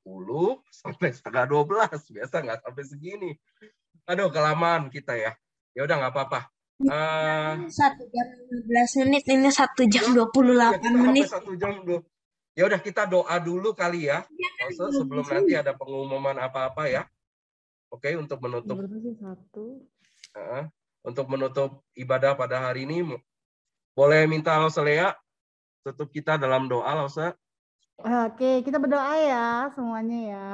sampai setengah 12. Biasa nggak sampai segini. Aduh, kelamaan kita ya. Ya udah nggak apa-apa. 1 jam 15 menit. Ini 1 jam 28 menit. 1 jam 20. Ya udah kita doa dulu kali ya. Sebelum nanti ada pengumuman apa-apa ya. Oke, untuk menutup untuk menutup ibadah pada hari ini, boleh minta Lauselea tutup kita dalam doa, Lause. Oke, kita berdoa ya semuanya ya.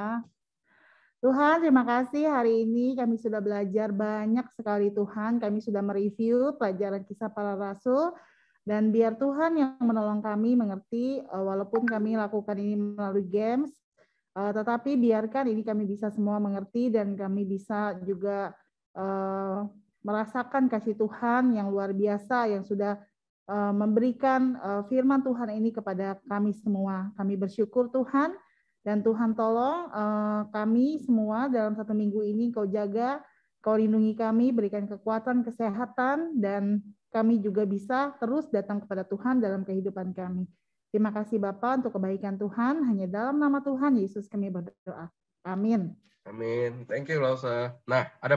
Tuhan, terima kasih hari ini kami sudah belajar banyak sekali Tuhan. Kami sudah mereview pelajaran Kisah Para Rasul. Dan biar Tuhan yang menolong kami mengerti, walaupun kami lakukan ini melalui games, tetapi biarkan ini kami bisa semua mengerti dan kami bisa juga merasakan kasih Tuhan yang luar biasa yang sudah memberikan firman Tuhan ini kepada kami semua. Kami bersyukur Tuhan, dan Tuhan tolong kami semua dalam 1 minggu ini Kau jaga, Kau lindungi kami, berikan kekuatan, kesehatan, dan kami juga bisa terus datang kepada Tuhan dalam kehidupan kami. Terima kasih Bapa untuk kebaikan Tuhan. Hanya dalam nama Tuhan Yesus kami berdoa. Amin. Amin. Thank you, Lause. Nah, ada